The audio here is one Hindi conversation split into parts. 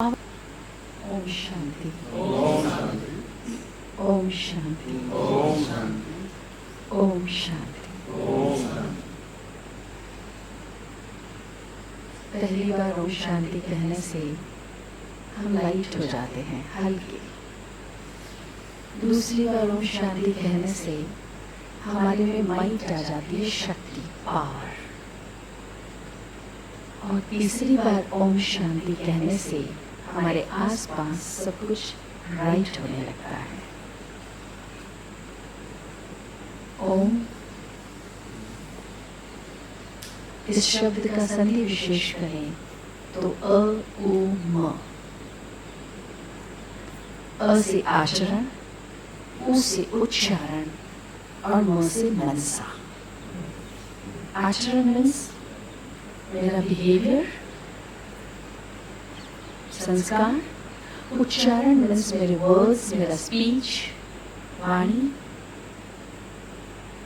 ओम शांति। ओम शांति। ओम शांति। ओम शांति। ओम शांति। ओम शांति। पहली बार ओम शांति कहने से हम लाइट हो जाते हैं, हल्के। दूसरी बार ओम शांति कहने से हमारे में माइट आ जाती है, शक्ति, पावर। और तीसरी बार ओम शांति कहने से हमारे आसपास सब कुछ राइट होने लगता है। ओम इस शब्द का संधि विशेष करें तो अ उ म। अ से आचरण, उ से उच्चारण और म से मनसा। आचरण मीन्स मेरा बिहेवियर, संस्कार। उच्चारण मीन्स मेरे वर्ड्स, मेरा स्पीच, वाणी।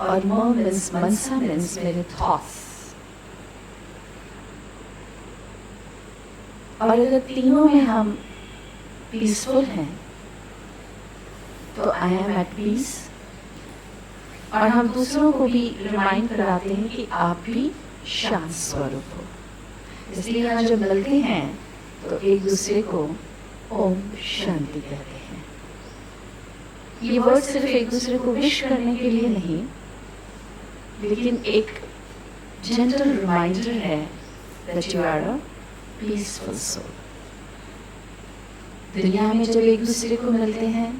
और म मीन्स मनसा, मीन्स मेरे थॉट्स। और अगर तीनों में हम पीसफुल हैं तो आई एम एट पीस। और हम दूसरों को भी रिमाइंड कराते हैं कि आप भी शांत स्वरूप हो। इसलिए यहाँ जब मिलते हैं तो एक दूसरे को ओम शांति कहते हैं। ये वर्ड सिर्फ एक दूसरे को विश करने के लिए नहीं, लेकिन एक जेंटल रिमाइंडर है that you are a peaceful soul. दुनिया में जब एक दूसरे को मिलते हैं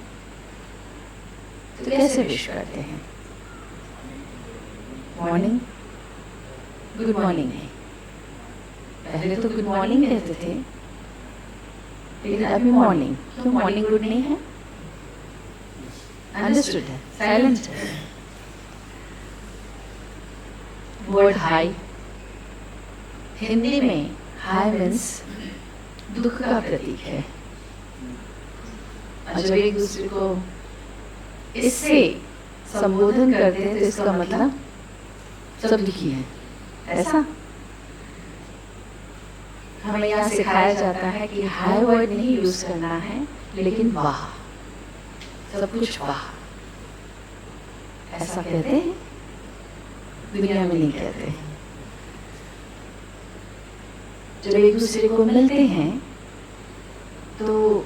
तो कैसे विश करते हैं? मॉर्निंग, गुड मॉर्निंग है। पहले तो गुड मॉर्निंग कहते थे, लेकिन अभी मॉर्निंग। क्यों मॉर्निंग गुड नहीं है? अंडरस्टूड है, साइलेंट है। वर्ड हाई, हिंदी में हाई मीन्स दुख का प्रतीक है। और जब एक दूसरे को इससे संबोधन करते हैं तो इसका मतलब सब दुखी है, ऐसा। हमें यहाँ सिखाया जाता है कि हाई वर्ड नहीं यूज करना है, लेकिन वाह, सब कुछ वाह, ऐसा कहते हैं। दुनिया में नहीं कहते। जब एक दूसरे को मिलते हैं तो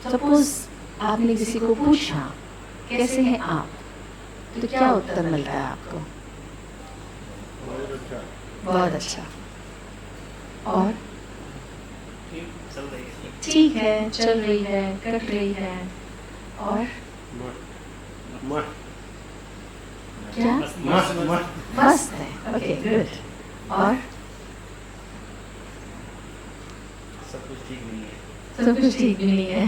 सपोज आपने किसी को पूछा कैसे हैं आप, तो क्या उत्तर मिलता है आपको? बहुत अच्छा। और ठीक है, चल रही है, कट रही है। और क्या? मस्त है। Okay, good. और सब कुछ ठीक नहीं है। सब कुछ ठीक नहीं है,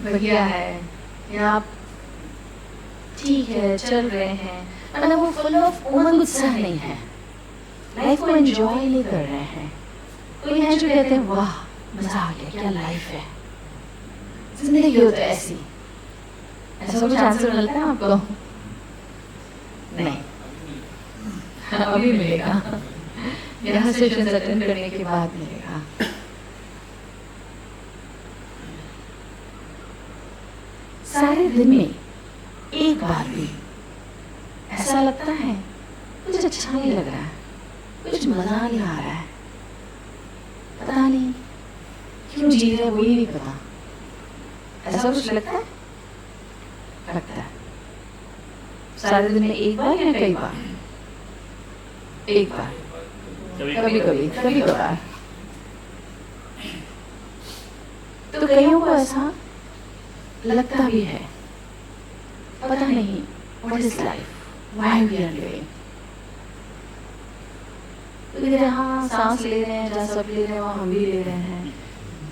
बढ़िया है। या आप ठीक है, चल रहे हैं, मतलब वो फुल ऑफ उमंग उत्साह नहीं है, लाइफ को एंजॉय नहीं कर रहे हैं। कोई है जो कहते हैं वाह मजा आ गया, क्या लाइफ है, जिंदगी हो तो ऐसी। ऐसा कुछ आंसर मिलता है आपको? नहीं। अभी मिलेगा, यहाँ सेशन अटेंड करने के बाद मिलेगा। सारे दिन में एक बार भी ऐसा लगता है कुछ अच्छा नहीं लग रहा है, कुछ मजा नहीं आ रहा है, पता नहीं क्यों जी रहे हैं, वही नहीं पता, ऐसा कुछ लगता है? लगता है। सारे दिन में एक बार या कई बार? एक बार, कभी कभी, कभी कभार। तो कईयों को ऐसा लगता भी है, पता नहीं what is life, why we are living. जहाँ सांस ले रहे हैं, जहाँ सब ले रहे हैं, वहाँ हम भी ले रहे हैं।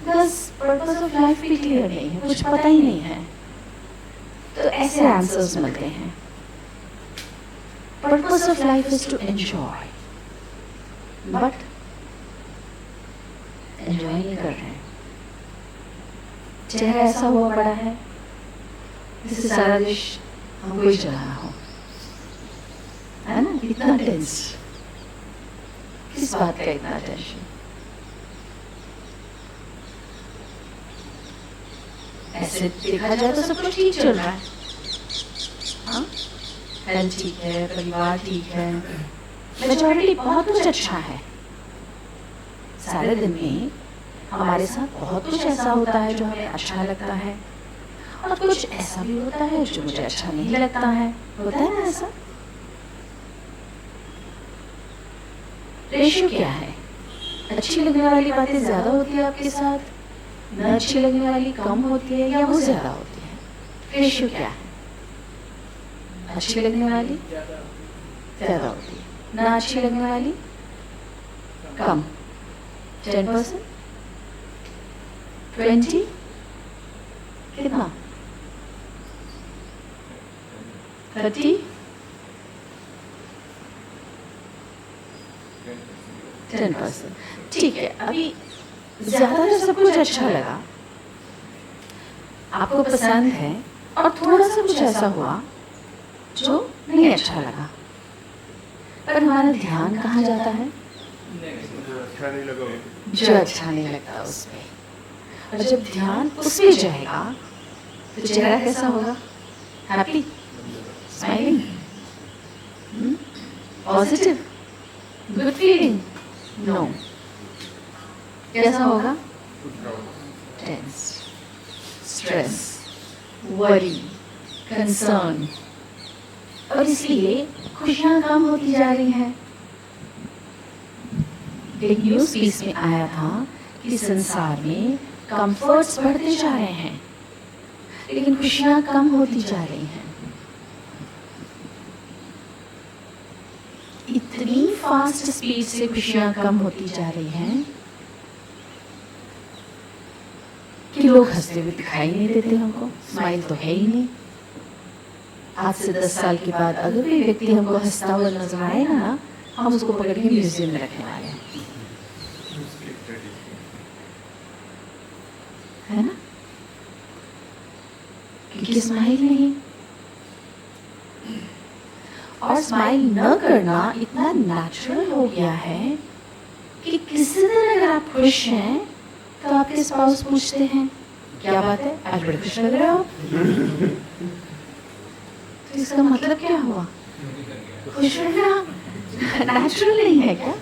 बस पर्पस ऑफ लाइफ भी क्लियर नहीं है, कुछ पता ही नहीं है। तो ऐसे आंसर्स मिलते हैं। Purpose of life is to enjoy, but enjoy नहीं कर रहे हैं। चेहरा ऐसा हुआ पड़ा है जिससे सारा देश हमको ही चला रहा हो, है ना? इतना टेंस, किस बात का इतना टेंशन? ऐसे देखा जाए तो सब कुछ ठीक चल रहा है, हाँ, हेल्थ ठीक है, परिवार ठीक है, मेजॉरिटी बहुत कुछ अच्छा है। सारे दिन में हमारे साथ बहुत कुछ ऐसा होता है जो हमें अच्छा लगता है, और कुछ ऐसा भी होता है जो मुझे अच्छा नहीं लगता है। होता है ना ऐसा? रेशियो क्या है? अच्छी लगने वाली बातें ज्यादा होती है आपके साथ, न अच्छी लगने वाली कम होती है, या वो ज्यादा होती है? रेशियो क्या है? अच्छी लगने वाली ज्यादा होती है, ना अच्छी लगने वाली कम। 10%, 20, कितना? 30, 10%। ठीक है, अभी ज्यादा सब कुछ अच्छा लगा, आपको पसंद है, और थोड़ा सा कुछ ऐसा हुआ जो नहीं अच्छा लगा, पर हमारा ध्यान कहाँ जाता है? जो अच्छा नहीं लगता उस पे। और जब ध्यान उस पे जाएगा तो चेहरा कैसा होगा? Happy, smiling, positive, good feeling? No. कैसा होगा? Tense, stress, worry, concern. और इसलिए खुशियां कम होती जा रही हैं। एक न्यूज़ पीस में आया था कि संसार में कंफर्ट्स बढ़ते जा रहे हैं, लेकिन खुशियां कम होती जा रही हैं। इतनी फास्ट स्पीड से खुशियां कम होती जा रही हैं कि लोग हंसते हुए दिखाई नहीं देते हमको, स्माइल तो है ही नहीं। आज से 10 साल के बाद अगर कोई व्यक्ति हमको हंसता हुआ नजर आएगा ना, हम उसको पकड़ के म्यूजियम में रखने वाले हैं, है ना? क्योंकि स्माइल नहीं, और स्माइल न करना इतना नेचुरल हो गया है कि किसी दिन अगर आप खुश हैं तो आपके स्पाउस पूछते हैं क्या बात है, आज बड़े खुश लग रहे हो। तो इसका मतलब क्या हुआ? खुश रहना नेचुरल नहीं है क्या?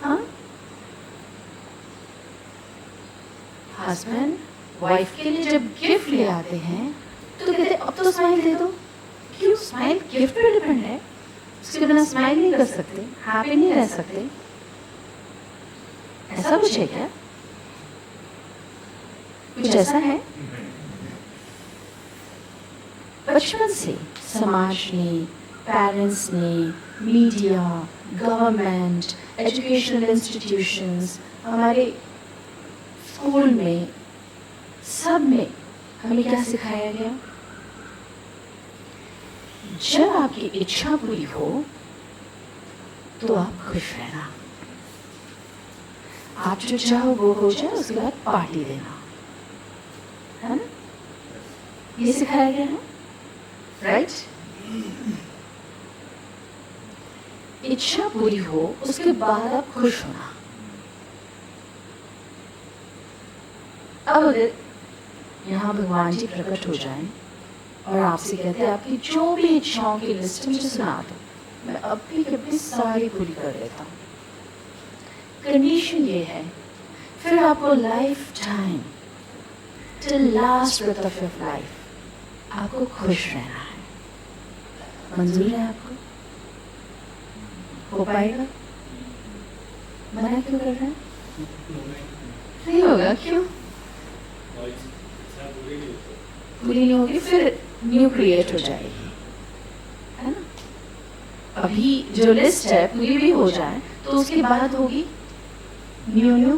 हाँ, हस्बैंड वाइफ के लिए जब गिफ्ट ले आते हैं तो कहते अब तो स्माइल दे दो। क्यों? स्माइल गिफ्ट पे डिपेंड है, उसके बिना स्माइल नहीं कर सकते, हैप्पी नहीं रह सकते। ऐसा कुछ है क्या? कुछ ऐसा है? बचपन से समाज ने, पेरेंट्स ने, मीडिया, गवर्नमेंट, एजुकेशनल इंस्टीट्यूशंस, हमारे स्कूल में, सब में हमें क्या सिखाया गया? जब आपकी इच्छा पूरी हो तो आप खुश रहना, आप जो चाहो वो हो जाए, उसके बाद पार्टी देना, है ना? ये सिखाया गया है, राइट? इच्छा पूरी हो उसके बाद आप खुश होना। अब अगर यहाँ भगवान जी प्रकट हो जाएं और आपसे कहते हैं आपकी जो भी इच्छाओं की लिस्ट मुझे सुना दो, मैं अभी कभी सारी पूरी कर देता हूँ। कंडीशन ये है, फिर आपको life time, till last breath of your life, आपको खुश रहना है। मंजूर है आपको? हो पाएगा? मना क्यों कर रहे हैं? नहीं होगा, क्यों? पूरी नहीं होगी, फिर न्यू क्रिएट हो जाएगी, है ना? अभी जो लिस्ट है पूरी भी हो जाए तो उसके बाद होगी न्यू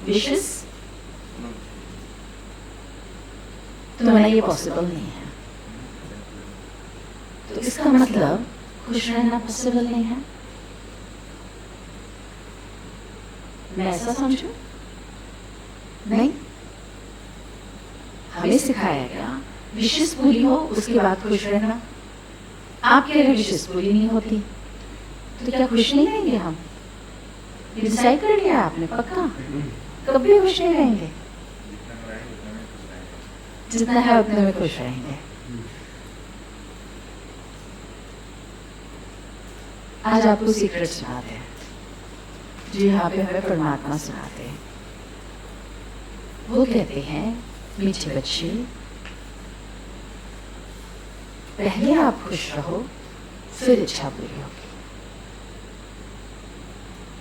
विशेस, तो मना ये पॉसिबल नहीं है। तो इसका मतलब खुश रहना पॉसिबल नहीं है। मैं ऐसा समझूं? नहीं, हमें सिखाया गया विशेष पूरी हो उसके बाद खुश रहना। आप कह रहे विशेष पूरी नहीं होती तो क्या खुश नहीं रहेंगे हम? डिसाइड कर लिया आपने पक्का? कभी खुश नहीं रहेंगे। जितना है उतने में खुश रहेंगे। आज आपको सीक्रेट सुनाते हैं जो यहाँ पे हमें परमात्मा सुनाते हैं। वो कहते हैं, मीठे बच्चे, पहले आप खुश रहो, फिर इच्छा पूरी होगी।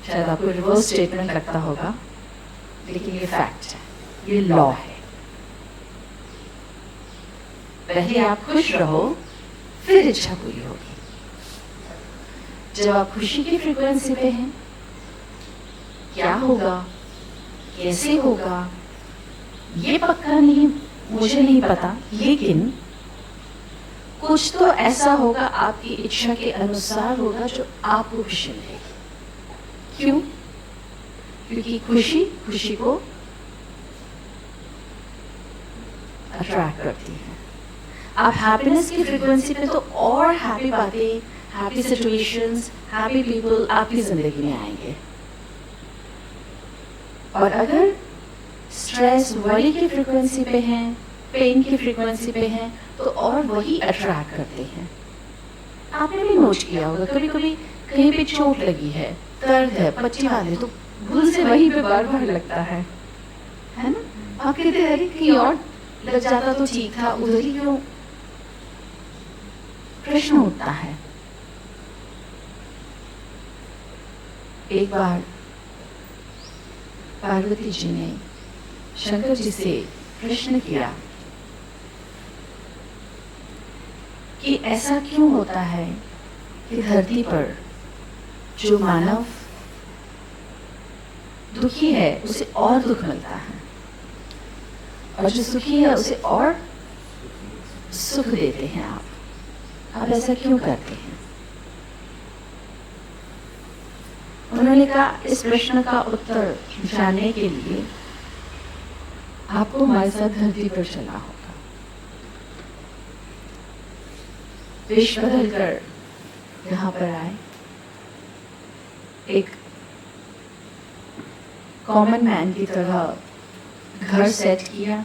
शायद आपको रिवर्स स्टेटमेंट लगता होगा, लेकिन ये फैक्ट है, ये लॉ है। पहले आप खुश रहो, फिर इच्छा पूरी होगी। जब आप खुशी की फ्रीक्वेंसी पे हैं, क्या होगा, कैसे होगा, ये पक्का नहीं, मुझे नहीं पता, लेकिन कुछ तो ऐसा होगा, आपकी इच्छा के अनुसार होगा, जो आपको खुशी मिलेगी। क्यों? क्योंकि खुशी को अट्रैक्ट करती है। आप हैप्पीनेस की फ्रीक्वेंसी पे तो और हैप्पी बातें, हैप्पी सिचुएशंस, हैप्पी पीपल आपकी जिंदगी में आएंगे। और अगर स्ट्रेस, वरी की फ्रीक्वेंसी पे हैं, पेन की फ्रीक्वेंसी पे हैं, तो और वही अट्रैक्ट करते हैं। आपने भी नोट किया होगा, कभी कभी कहीं पे चोट लगी है, दर्द है, पट्टी वाले, तो भूल से वहीं पे बार बार लगता है ना? आप कहते हैं अरे कहीं और लग जाता तो ठीक था, उधर ही क्यों? प्रश्न उठता है। एक बार पार्वती जी ने शंकर जी से प्रश्न किया कि ऐसा क्यों होता है कि धरती पर जो मानव दुखी है उसे और दुख मिलता है, और जो सुखी है उसे और सुख देते हैं। आप ऐसा क्यों करते हैं? उन्होंने कहा, इस प्रश्न का उत्तर जानने के लिए आपको हमारे साथ धरती पर चलना होगा। वेश बदल कर यहाँ पर आए, एक कॉमन मैन की तरह घर सेट किया।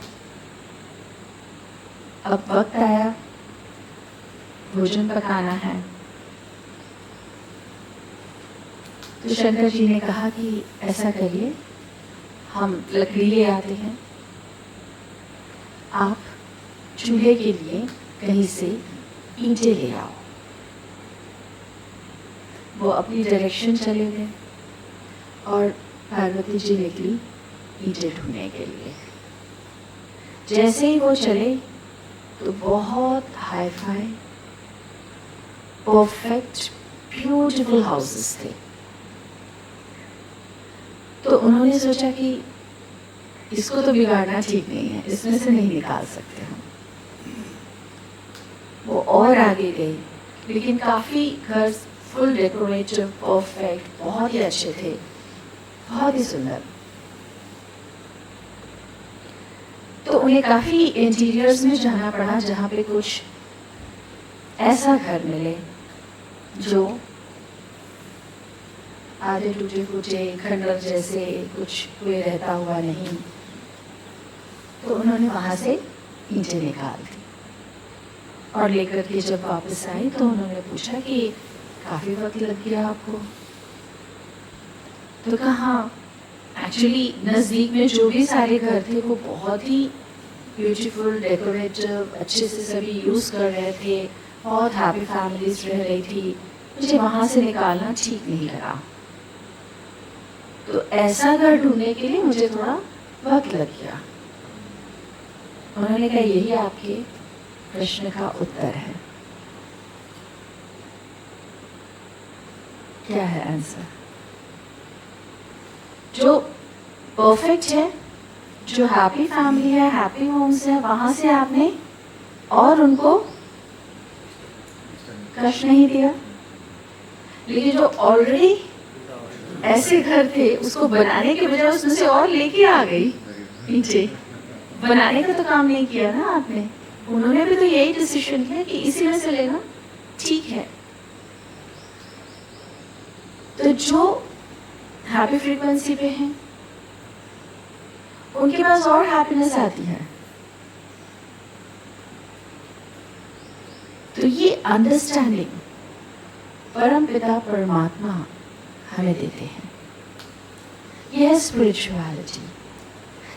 अब वक्त आया, भोजन पकाना है। तो शंकर जी ने कहा कि ऐसा करिए, हम लकड़ी ले आते हैं, आप चूल्हे के लिए कहीं से ईंटें ले आओ। वो अपनी डायरेक्शन चले गए और पार्वती जी निकली ईंटें ढूंढने के लिए। जैसे ही वो चले तो बहुत hi fi, perfect, beautiful houses थे। तो उन्होंने सोचा कि इसको तो बिगाड़ना ठीक नहीं है, इसमें से नहीं निकाल सकते हम। वो और आगे गई, लेकिन काफी घर फुल डेकोरेटिव, परफेक्ट, बहुत ही अच्छे थे, बहुत ही सुंदर। तो उन्हें काफी इंटीरियर्स में जाना पड़ा, जहाँ पे कुछ ऐसा घर मिले जो आधे टूटे फूटे खंडर जैसे, कुछ कोई रहता हुआ नहीं। तो उन्होंने वहां से ईंटें निकाल दी और लेकर के जब वापस आई तो उन्होंने पूछा कि काफी वक्त लग गया आपको। तो कहा, एक्चुअली नजदीक में जो भी सारे घर थे वो बहुत ही ब्यूटीफुल, डेकोरेटिव, अच्छे से सभी यूज कर रहे थे, बहुत हैप्पी फैमिलीज रह रही थी, मुझे वहां से निकालना ठीक नहीं लगा। तो ऐसा घर ढूंढने के लिए मुझे थोड़ा वक्त लग गया। उन्होंने कहा, यही आपके प्रश्न का उत्तर है। क्या है आंसर? जो परफेक्ट है, जो हैप्पी फैमिली है, हैप्पी होम्स है, वहां से आपने और उनको कष्ट नहीं दिया। लेकिन जो ऑलरेडी ऐसे घर थे, उसको बनाने के बजाय उसमें से और लेके आ गई नीचे। बनाने का तो काम नहीं किया ना आपने। उन्होंने भी तो यही डिसीजन किया कि इसी में से लेना ठीक है। तो जो हैप्पी फ्रीक्वेंसी पे हैं, उनके पास और हैप्पीनेस आती है। ये अंडरस्टैंडिंग परम पिता परमात्मा हमें देते हैं। यह है स्पिरिचुअलिटी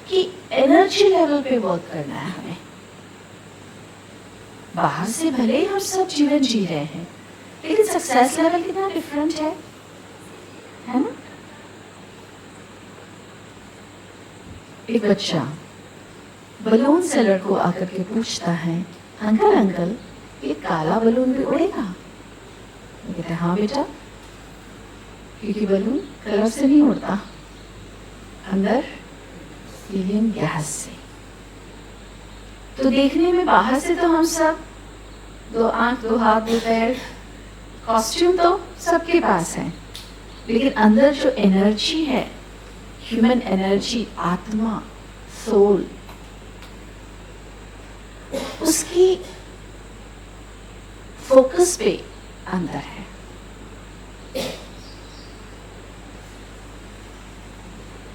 कि एनर्जी लेवल पे वर्क करना है हमें। बाहर से भले ही हम सब जीवन जी रहे हैं, लेकिन सक्सेस लेवल कितना डिफरेंट है ना? एक बच्चा बलून सेलर को आकर के पूछता है, अंकल अंकल ये काला बलून भी उड़ेगा? वो कहते हैं हाँ बेटा, क्योंकि बलून कलर से नहीं उड़ता, अंदर हीलियम गैस से। तो देखने में बाहर से तो हम सब 2 आंख 2 हाथ 2 पैर, कॉस्ट्यूम तो सबके पास है, लेकिन अंदर जो एनर्जी है, ह्यूमन एनर्जी, आत्मा, सोल, उसकी फोकस पे अंदर है।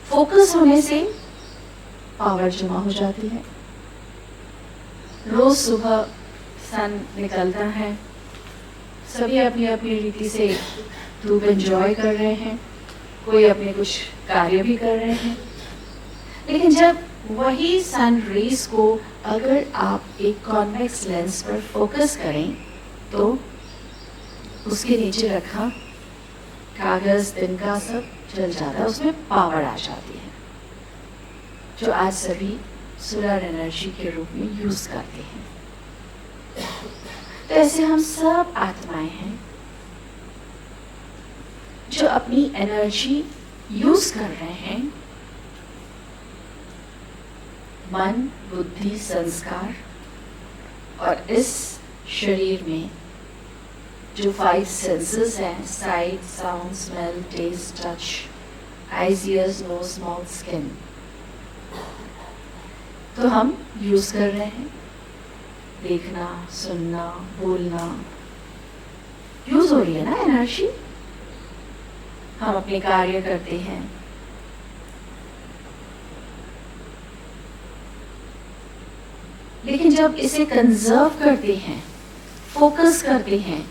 फोकस होने से पावर जमा हो जाती है। रोज सुबह सन निकलता है, सभी अपनी अपनी रीति से धूप एंजॉय कर रहे हैं, कोई अपने कुछ कार्य भी कर रहे हैं, लेकिन जब वही सन रेज को अगर आप एक कॉन्वेक्स लेंस पर फोकस करें तो उसके नीचे रखा कागज तिनका सब जल जाता है, उसमें पावर आ जाती है, जो आज सभी सोलर एनर्जी के रूप में यूज करते हैं। तो ऐसे हम सब आत्माएं हैं जो अपनी एनर्जी यूज कर रहे हैं, मन, बुद्धि, संस्कार, और इस शरीर में जो 5 सेंसेस हैं, sight, sound, smell, taste, touch, eyes, ears, nose, mouth, skin, तो हम यूज कर रहे हैं। देखना, सुनना, बोलना, यूज हो रही है ना एनर्जी। हम अपने कार्य करते हैं, लेकिन जब इसे कंजर्व करते हैं, फोकस करते हैं,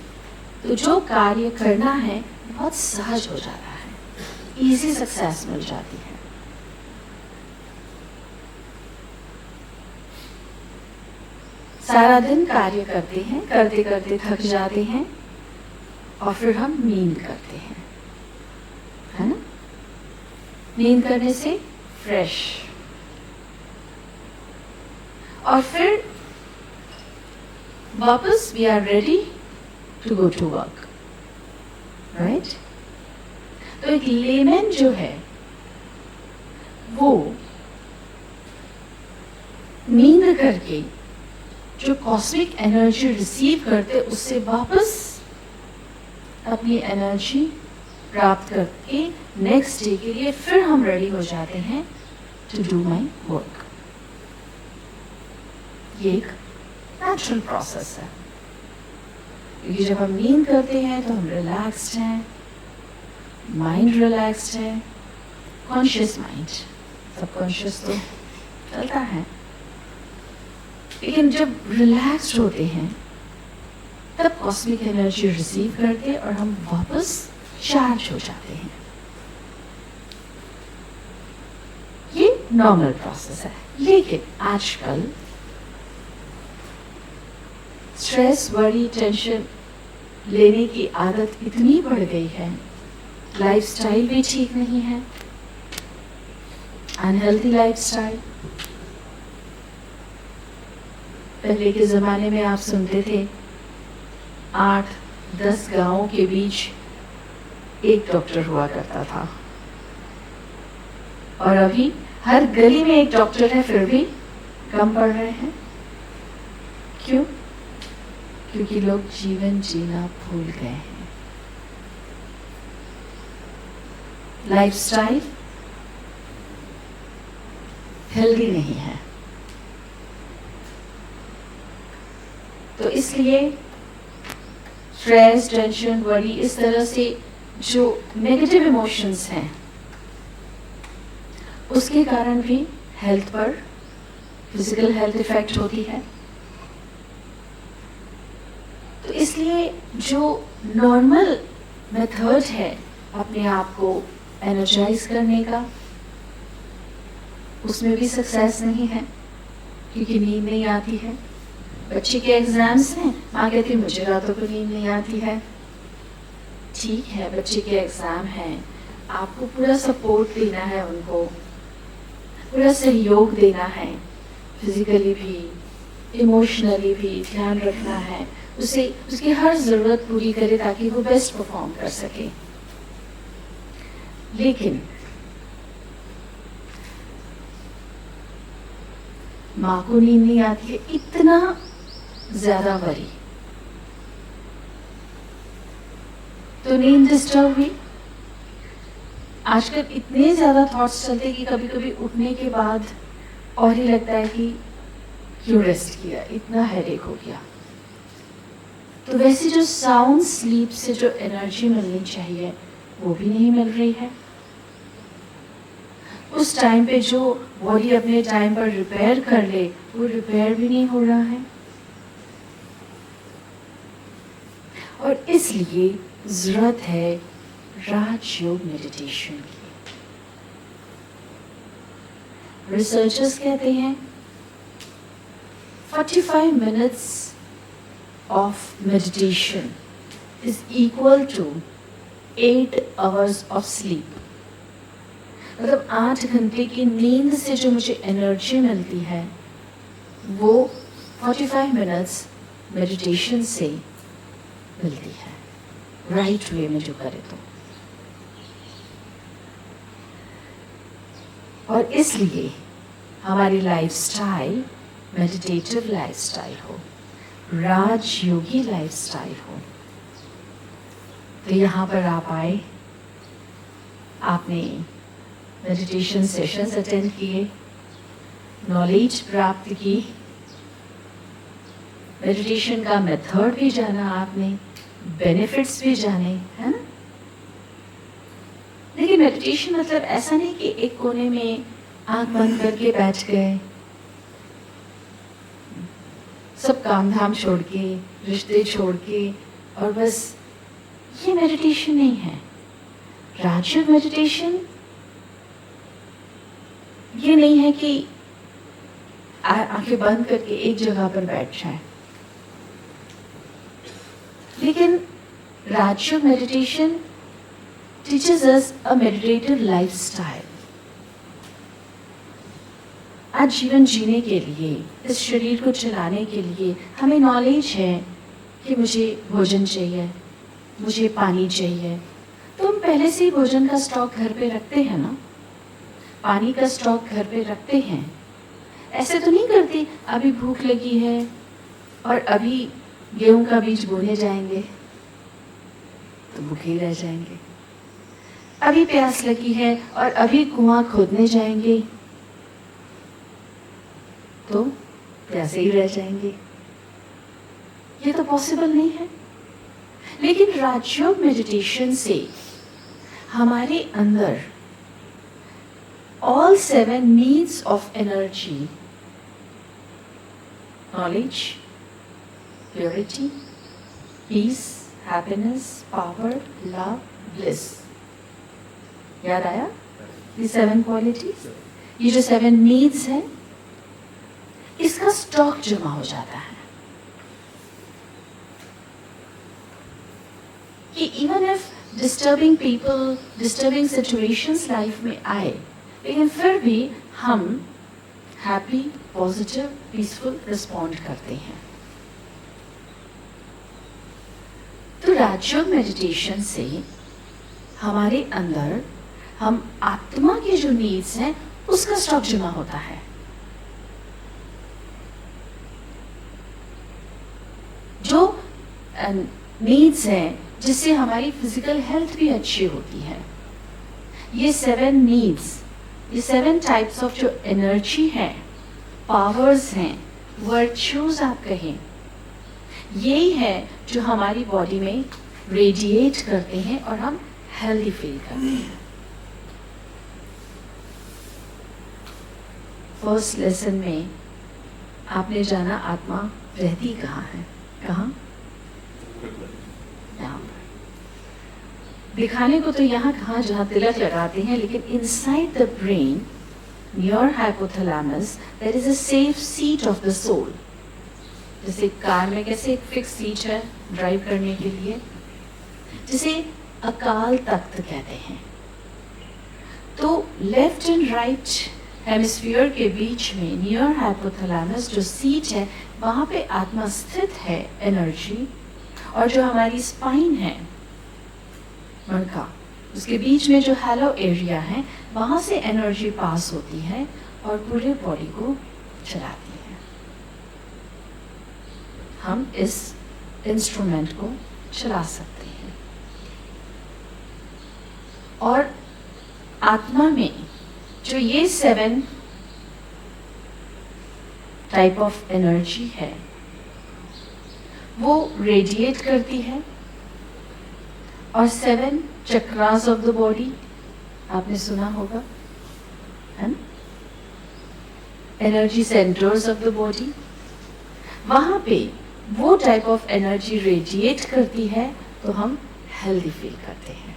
तो जो कार्य करना है बहुत सहज हो जाता है, इजी सक्सेस मिल जाती है। सारा दिन कार्य करते हैं, करते करते थक जाते हैं, और फिर हम नींद करते हैं, है ना? नींद करने से फ्रेश, और फिर वापस we are ready to go to work, right? तो एक लेमैन जो है वो नींद करके जो कॉस्मिक एनर्जी रिसीव करते, उससे वापस अपनी एनर्जी प्राप्त करके नेक्स्ट डे के लिए फिर हम रेडी हो जाते हैं टू डू माई वर्क। ये एक नेचुरल प्रोसेस है, क्योंकि जब हम नींद करते हैं तो हम रिलैक्स्ड हैं, माइंड रिलैक्स्ड है, कॉन्शियस माइंड, सबकॉन्शियस तो चलता है, लेकिन जब रिलैक्स्ड होते हैं तब कॉस्मिक एनर्जी रिसीव करते हैं और हम वापस चार्ज हो जाते हैं। ये नॉर्मल प्रोसेस है, लेकिन आजकल स्ट्रेस, वरी, टेंशन लेने की आदत इतनी बढ़ गई है, लाइफस्टाइल भी ठीक नहीं है, अनहेल्दी लाइफस्टाइल। पहले के ज़माने में आप सुनते थे 8-10 गांवों के बीच एक डॉक्टर हुआ करता था, और अभी हर गली में एक डॉक्टर है, फिर भी कम पड़ रहे हैं। क्यों? क्योंकि लोग जीवन जीना भूल गए हैं। लाइफस्टाइल हेल्दी नहीं है, तो इसलिए स्ट्रेस, टेंशन, वरी, इस तरह से जो नेगेटिव इमोशंस हैं, उसके कारण भी हेल्थ पर फिजिकल हेल्थ इफेक्ट होती है। तो इसलिए जो नॉर्मल मेथड है अपने आप को एनर्जाइज करने का, उसमें भी सक्सेस नहीं है क्योंकि नींद नहीं आती है। बच्चे के एग्जाम्स हैं, माँ कहती मुझे रातों को नींद नहीं आती है। ठीक है, बच्चे के एग्जाम हैं, आपको पूरा सपोर्ट देना है, उनको पूरा सहयोग देना है, फिजिकली भी इमोशनली भी ध्यान रखना है, उसे उसकी हर ज़रूरत पूरी करे ताकि वो बेस्ट परफॉर्म कर सके। लेकिन माँ को नींद नहीं आती है, इतना ज़्यादा वरी, तो नींद डिस्टर्ब हुई। आजकल इतने ज़्यादा थॉट्स चलते कि कभी कभी उठने के बाद और ही लगता है कि क्यों रेस्ट किया, इतना हेडेक हो गया। तो वैसे जो साउंड स्लीप से जो एनर्जी मिलनी चाहिए वो भी नहीं मिल रही है। उस टाइम पे जो बॉडी अपने टाइम पर रिपेयर कर ले वो रिपेयर भी नहीं हो रहा है। और इसलिए जरूरत है राजयोग मेडिटेशन की। रिसर्चर्स कहते हैं 45 minutes of meditation is equal to 8 hours of sleep। मतलब 8 घंटे की नींद से जो मुझे एनर्जी मिलती है वो 45 मिनट्स मेडिटेशन से मिलती है, राइट वे में जो करे तो। और इसलिए हमारी लाइफस्टाइल मेडिटेटिव लाइफस्टाइल हो, राजयोगी लाइफस्टाइल हो। तो यहाँ पर आप आए, आपने मेडिटेशन सेशंस अटेंड किए, नॉलेज प्राप्त की, मेडिटेशन का मेथड भी जाना आपने, बेनिफिट्स भी जाने, है ना। लेकिन मेडिटेशन मतलब ऐसा नहीं कि एक कोने में आंख बंद करके बैठ गए, सब काम धाम छोड़ के, रिश्ते छोड़ के, और बस, ये मेडिटेशन नहीं है। राजयोग मेडिटेशन ये नहीं है कि आंखें बंद करके एक जगह पर बैठ जाए। लेकिन राजयोग meditation teaches us a meditative lifestyle। आज जीवन जीने के लिए, इस शरीर को चलाने के लिए हमें नॉलेज है कि मुझे भोजन चाहिए, मुझे पानी चाहिए। तो हम पहले से ही भोजन का स्टॉक घर पे रखते हैं ना, पानी का स्टॉक घर पे रखते हैं। ऐसे तो नहीं करते अभी भूख लगी है और अभी गेहूं का बीज बोने जाएंगे तो भूखे ही रह जाएंगे, अभी प्यास लगी है और अभी कुआं खोदने जाएंगे तो प्यासे ही रह जाएंगे। ये तो पॉसिबल नहीं है। लेकिन राजयोग मेडिटेशन से हमारे अंदर all 7 needs of energy, knowledge, purity, peace, happiness, power, love, bliss, याद आया? ये 7 क्वालिटीज, ये जो 7 नीड्स है, इसका स्टॉक जमा हो जाता है कि even if disturbing people, disturbing situations life में आए, लेकिन फिर भी हम हैप्पी, पॉजिटिव, पीसफुल रिस्पॉन्ड करते हैं। तो राजयोग मेडिटेशन से हमारे अंदर हम आत्मा के जो नीड्स हैं उसका स्टॉक जमा होता है। जो नीड्स हैं जिससे हमारी फिजिकल हेल्थ भी अच्छी होती है। ये 7 नीड्स, ये 7 टाइप्स ऑफ जो एनर्जी है, पावर्स हैं, वर्च्यूज आप कहें, यही है जो हमारी बॉडी में रेडिएट करते हैं और हम हेल्दी फील करते हैं। फर्स्ट लेसन में आपने जाना आत्मा रहती कहाँ है, कहाँ? दिखाने को तो यहाँ कहाँ जहाँ तिलक लगाते हैं, लेकिन inside the brain near hypothalamus there is a safe seat of the soul. जैसे कार में कैसे एक फिक्स सीट है ड्राइव करने के लिए, जिसे अकाल तख्त कहते हैं. तो लेफ्ट एंड राइट हेमिस्फीयर के बीच में नियर हाइपोथैलेमस जो सीट है, वहाँ पे आत्मा स्थित है, एनर्जी. और जो हमारी स्पाइन है, मणका, उसके बीच में जो हैलो एरिया है, वहाँ से एनर्जी पास होती है और पूरे बॉडी को चलाती है. हम इस इंस्ट्रूमेंट को चला सकते हैं. और आत्मा में जो ये 7 टाइप ऑफ एनर्जी है, वो रेडिएट करती है. और 7 चक्रास ऑफ द बॉडी आपने सुना होगा, है ना? Energy centres of the body, वहां पे वो टाइप ऑफ एनर्जी रेडिएट करती है तो हम हेल्दी फील करते हैं.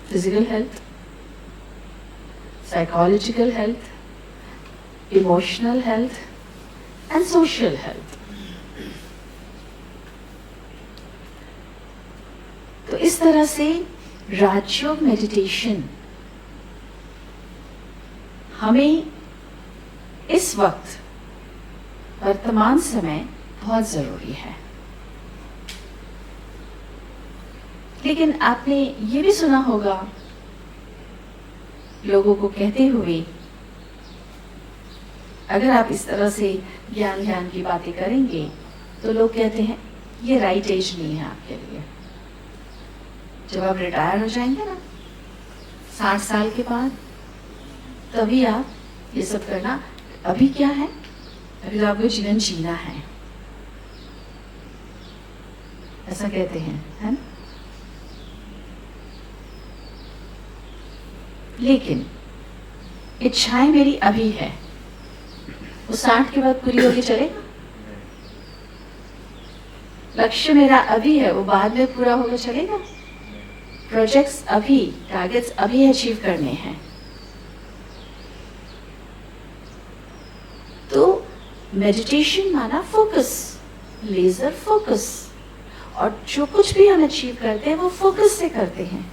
Physical health, psychological health, emotional health and social health. तो इस तरह से राजयोग मेडिटेशन हमें इस वक्त वर्तमान समय बहुत जरूरी है. लेकिन आपने ये भी सुना होगा लोगों को कहते हुए, अगर आप इस तरह से ज्ञान की बातें करेंगे तो लोग कहते हैं ये राइट एज नहीं है आपके लिए. जब आप रिटायर हो जाएंगे ना 60 साल के बाद, तभी आप ये सब करना. अभी क्या है, अभी तो आपको जीवन जीना है, ऐसा कहते हैं, है ना? लेकिन इच्छाएं मेरी अभी है, वो 60 के बाद पूरी होगी चलेगा. लक्ष्य मेरा अभी है, वो बाद में पूरा होगा चलेगा. प्रोजेक्ट्स अभी, टारगेट्स अभी अचीव करने हैं. तो मेडिटेशन माना फोकस, लेजर फोकस. और जो कुछ भी हम अचीव करते हैं वो फोकस से करते हैं.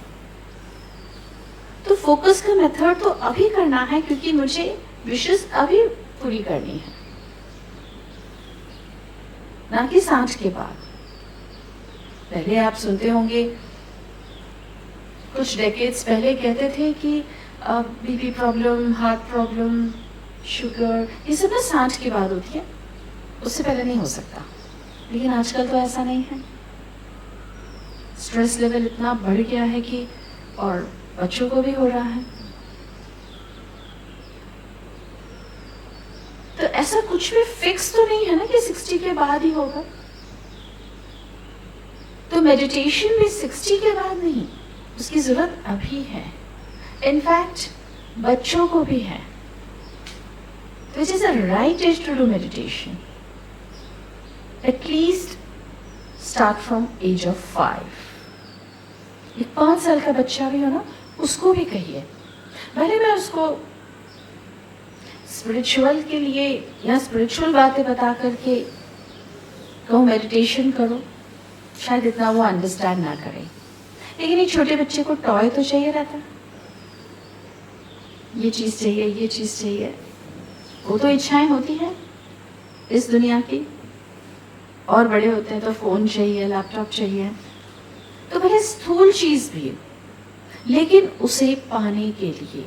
तो फोकस का मेथड तो अभी करना है, क्योंकि मुझे विशेष अभी पूरी करनी है, ना कि 60 के बाद. पहले आप सुनते होंगे, कुछ डेकेड्स पहले कहते थे कि BP problem, heart problem, sugar, ये सब ना 60 के बाद होती है, उससे पहले नहीं हो सकता. लेकिन आजकल तो ऐसा नहीं है. स्ट्रेस लेवल इतना बढ़ गया है कि, और बच्चों को भी हो रहा है. तो ऐसा कुछ भी फिक्स तो नहीं है ना कि 60 के बाद ही होगा. तो मेडिटेशन भी 60 के बाद नहीं, उसकी जरूरत अभी है. इनफैक्ट बच्चों को भी है. तो it is a right age to do meditation. At least start from age of 5. एक 5 साल का बच्चा भी हो ना, उसको भी कहिए. भले मैं उसको स्पिरिचुअल के लिए या स्पिरिचुअल बातें बता करके कहूँ मेडिटेशन करो, शायद इतना वो अंडरस्टैंड ना करे. लेकिन एक छोटे बच्चे को टॉय तो चाहिए रहता, ये चीज़ चाहिए, ये चीज़ चाहिए. वो तो इच्छाएं होती हैं इस दुनिया की. और बड़े होते हैं तो फ़ोन चाहिए, लैपटॉप चाहिए. तो भले स्थूल चीज़ भी, लेकिन उसे पाने के लिए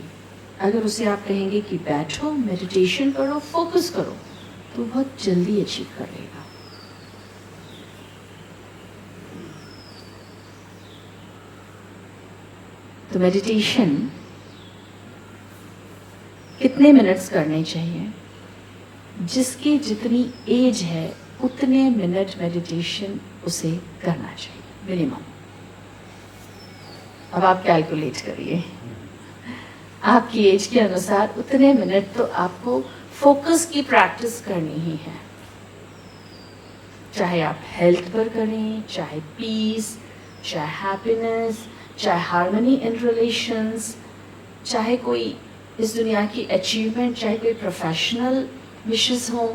अगर उसे आप कहेंगे कि बैठो, मेडिटेशन करो, फोकस करो, तो बहुत जल्दी अचीव कर लेगा. तो मेडिटेशन कितने मिनट्स करने चाहिए? जिसकी जितनी एज है उतने मिनट मेडिटेशन उसे करना चाहिए मिनिमम. अब आप कैलकुलेट करिए, आपकी एज के अनुसार उतने मिनट तो आपको फोकस की प्रैक्टिस करनी ही है. चाहे आप हेल्थ पर करें, चाहे पीस, चाहे हैप्पीनेस, चाहे हार्मनी इन रिलेशंस, चाहे कोई इस दुनिया की अचीवमेंट, चाहे कोई प्रोफेशनल विशेस हो,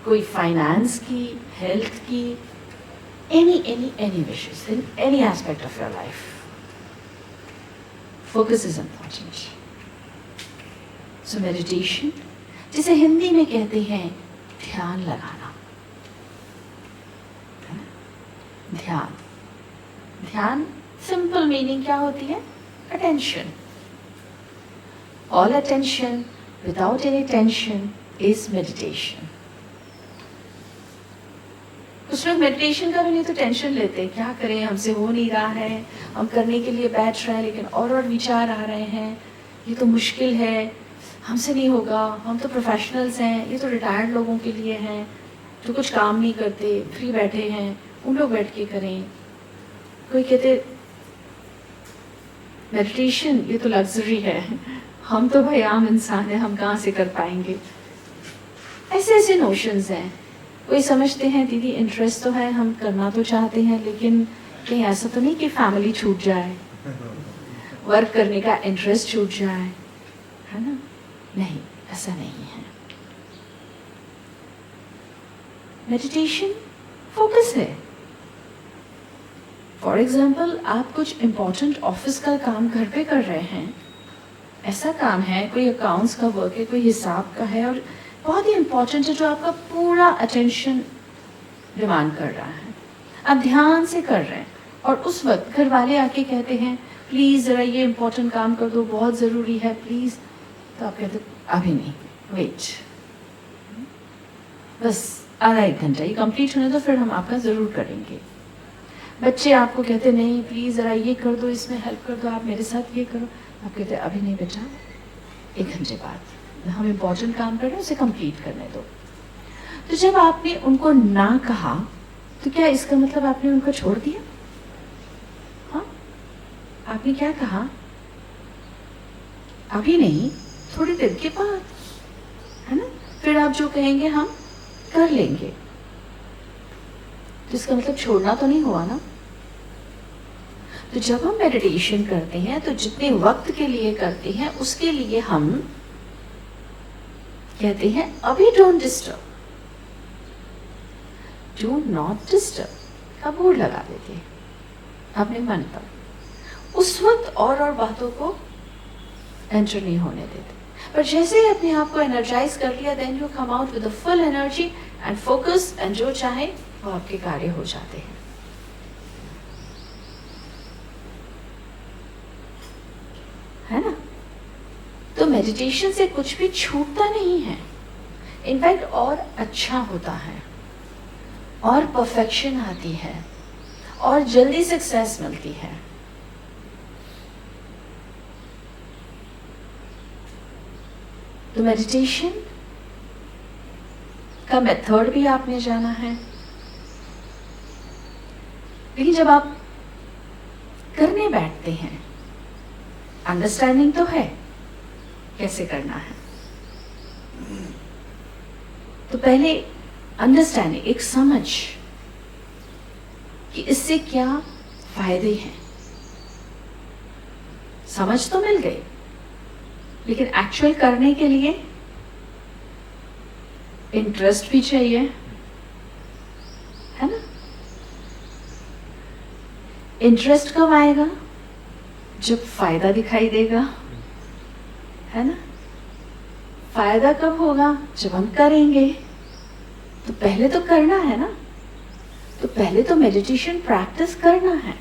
कोई फाइनेंस की, हेल्थ की, any wishes in any aspect of your life. Focus is important. So meditation, जिसे हिंदी में कहते हैं ध्यान लगाना, है ना? ध्यान, ध्यान सिंपल मीनिंग क्या होती है? Attention. All attention without any tension is meditation. कुछ लोग मेडिटेशन का भी नहीं तो टेंशन लेते, क्या करें, हमसे हो नहीं रहा है, हम करने के लिए बैठ रहे हैं लेकिन और विचार आ रहे हैं, ये तो मुश्किल है, हमसे नहीं होगा, हम तो प्रोफेशनल्स हैं, ये तो रिटायर्ड लोगों के लिए हैं जो कुछ काम नहीं करते, फ्री बैठे हैं, उन लोग बैठ के करें। कोई कहते मेडिटेशन ये तो लग्जरी है, हम तो भाई आम इंसान हैं, हम कहाँ से कर पाएंगे। ऐसे ऐसे नोशंस हैं। कोई समझते हैं दीदी इंटरेस्ट तो है, हम करना तो चाहते हैं, लेकिन कहीं ऐसा तो नहीं कि फैमिली छूट जाए, वर्क करने का इंटरेस्ट छूट जाए, है ना? नहीं, ऐसा नहीं है। मेडिटेशन फोकस है। फॉर एग्जाम्पल, आप कुछ इम्पोर्टेंट ऑफिस का काम घर पे कर रहे हैं, ऐसा काम है, कोई अकाउंट्स का वर्क है, कोई हिसाब का है और बहुत ही इम्पोर्टेंट है जो आपका पूरा अटेंशन डिमांड कर रहा है, आप ध्यान से कर रहे हैं और उस वक्त घर वाले आके कहते हैं प्लीज़ ज़रा ये इम्पोर्टेंट काम कर दो, बहुत ज़रूरी है प्लीज़, तो आप कहते अभी नहीं, वेट, बस आधा एक घंटा ये कंप्लीट होने दो, फिर हम आपका ज़रूर करेंगे। बच्चे आपको कहते नहीं प्लीज़ ज़रा ये कर दो, इसमें हेल्प कर दो, आप मेरे साथ ये करो, आप कहते अभी नहीं बेटा, एक घंटे बाद, हम इम्पोर्टेंट काम कर रहे हैं, उसे कंप्लीट करने दो। तो जब आपने उनको ना कहा तो क्या इसका मतलब आपने उनको छोड़ दिया? हाँ, आपने क्या कहा? अभी नहीं, थोड़ी देर के बाद, है ना? फिर आप जो कहेंगे हम कर लेंगे, तो इसका मतलब छोड़ना तो नहीं हुआ ना। तो जब हम मेडिटेशन करते हैं तो जितने वक्त के लिए करते हैं उसके लिए हम कहते हैं अभी don't disturb, do not disturb का बोर्ड लगा देते हैं अपने मन पर। उस वक्त और बातों को एंटर नहीं होने देते, पर जैसे ही अपने आप को एनर्जाइज कर लिया, then you come out with full energy and focus, and जो चाहे वो आपके कार्य हो जाते हैं। है ना? तो मेडिटेशन से कुछ भी छूटता नहीं है, इनफैक्ट और अच्छा होता है, और परफेक्शन आती है, और जल्दी सक्सेस मिलती है। तो मेडिटेशन का मेथड भी आपने जाना है, लेकिन जब आप करने बैठते हैं, अंडरस्टैंडिंग तो है कैसे करना है, तो पहले अंडरस्टैंडिंग, एक समझ कि इससे क्या फायदे हैं। समझ तो मिल गई, लेकिन एक्चुअल करने के लिए इंटरेस्ट भी चाहिए, है ना? इंटरेस्ट कब आएगा? जब फायदा दिखाई देगा, है ना? फायदा कब होगा? जब हम करेंगे। तो पहले तो करना है ना, तो पहले तो मेडिटेशन प्रैक्टिस करना है,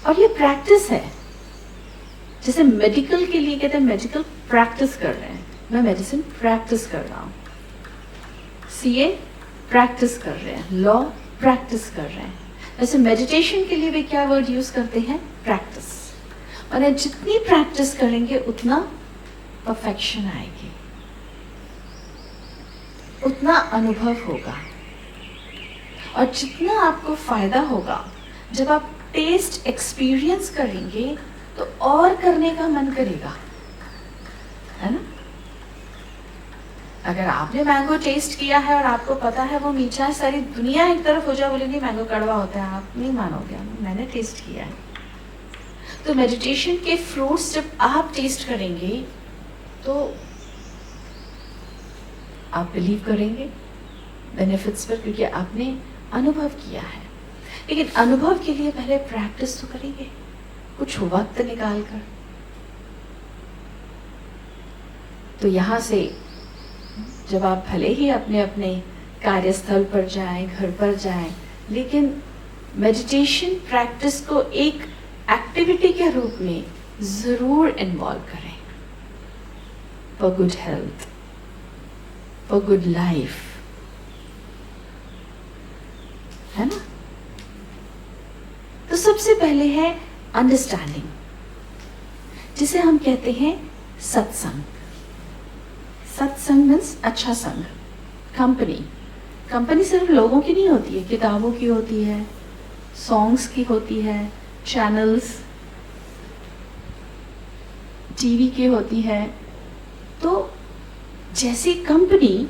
और ये प्रैक्टिस है। जैसे मेडिकल के लिए कहते हैं मेडिकल प्रैक्टिस कर रहे हैं, मैं मेडिसिन प्रैक्टिस कर रहा हूँ, सीए प्रैक्टिस कर रहे हैं, लॉ प्रैक्टिस कर रहे हैं। वैसे मेडिटेशन के लिए भी क्या वर्ड यूज करते हैं? प्रैक्टिस। और जितनी प्रैक्टिस करेंगे उतना परफेक्शन आएगी, उतना अनुभव होगा, और जितना आपको फायदा होगा, जब आप टेस्ट एक्सपीरियंस करेंगे तो और करने का मन करेगा, है ना? अगर आपने मैंगो टेस्ट किया है और आपको पता है वो मीठा है, सारी दुनिया एक तरफ हो जाए बोले नहीं मैंगो कड़वा होता है, आप नहीं मानोगे, मैंने टेस्ट किया है। तो मेडिटेशन के फ्रूट्स जब आप टेस्ट करेंगे तो आप बिलीव करेंगे बेनिफिट्स पर, क्योंकि आपने अनुभव किया है। लेकिन अनुभव के लिए पहले प्रैक्टिस तो करेंगे, कुछ वक्त निकाल कर। तो यहाँ से जब आप भले ही अपने अपने कार्यस्थल पर जाएं, घर पर जाएं, लेकिन मेडिटेशन प्रैक्टिस को एक एक्टिविटी के रूप में जरूर इन्वॉल्व करें, for good health, for good life, है ना। तो सबसे पहले है अंडरस्टैंडिंग, जिसे हम कहते हैं सत्संग। सत्संग मीन्स अच्छा संग, कंपनी। कंपनी सिर्फ लोगों की नहीं होती है, किताबों की होती है, सॉन्ग्स की होती है, चैनल्स टीवी की होती है। तो जैसी कंपनी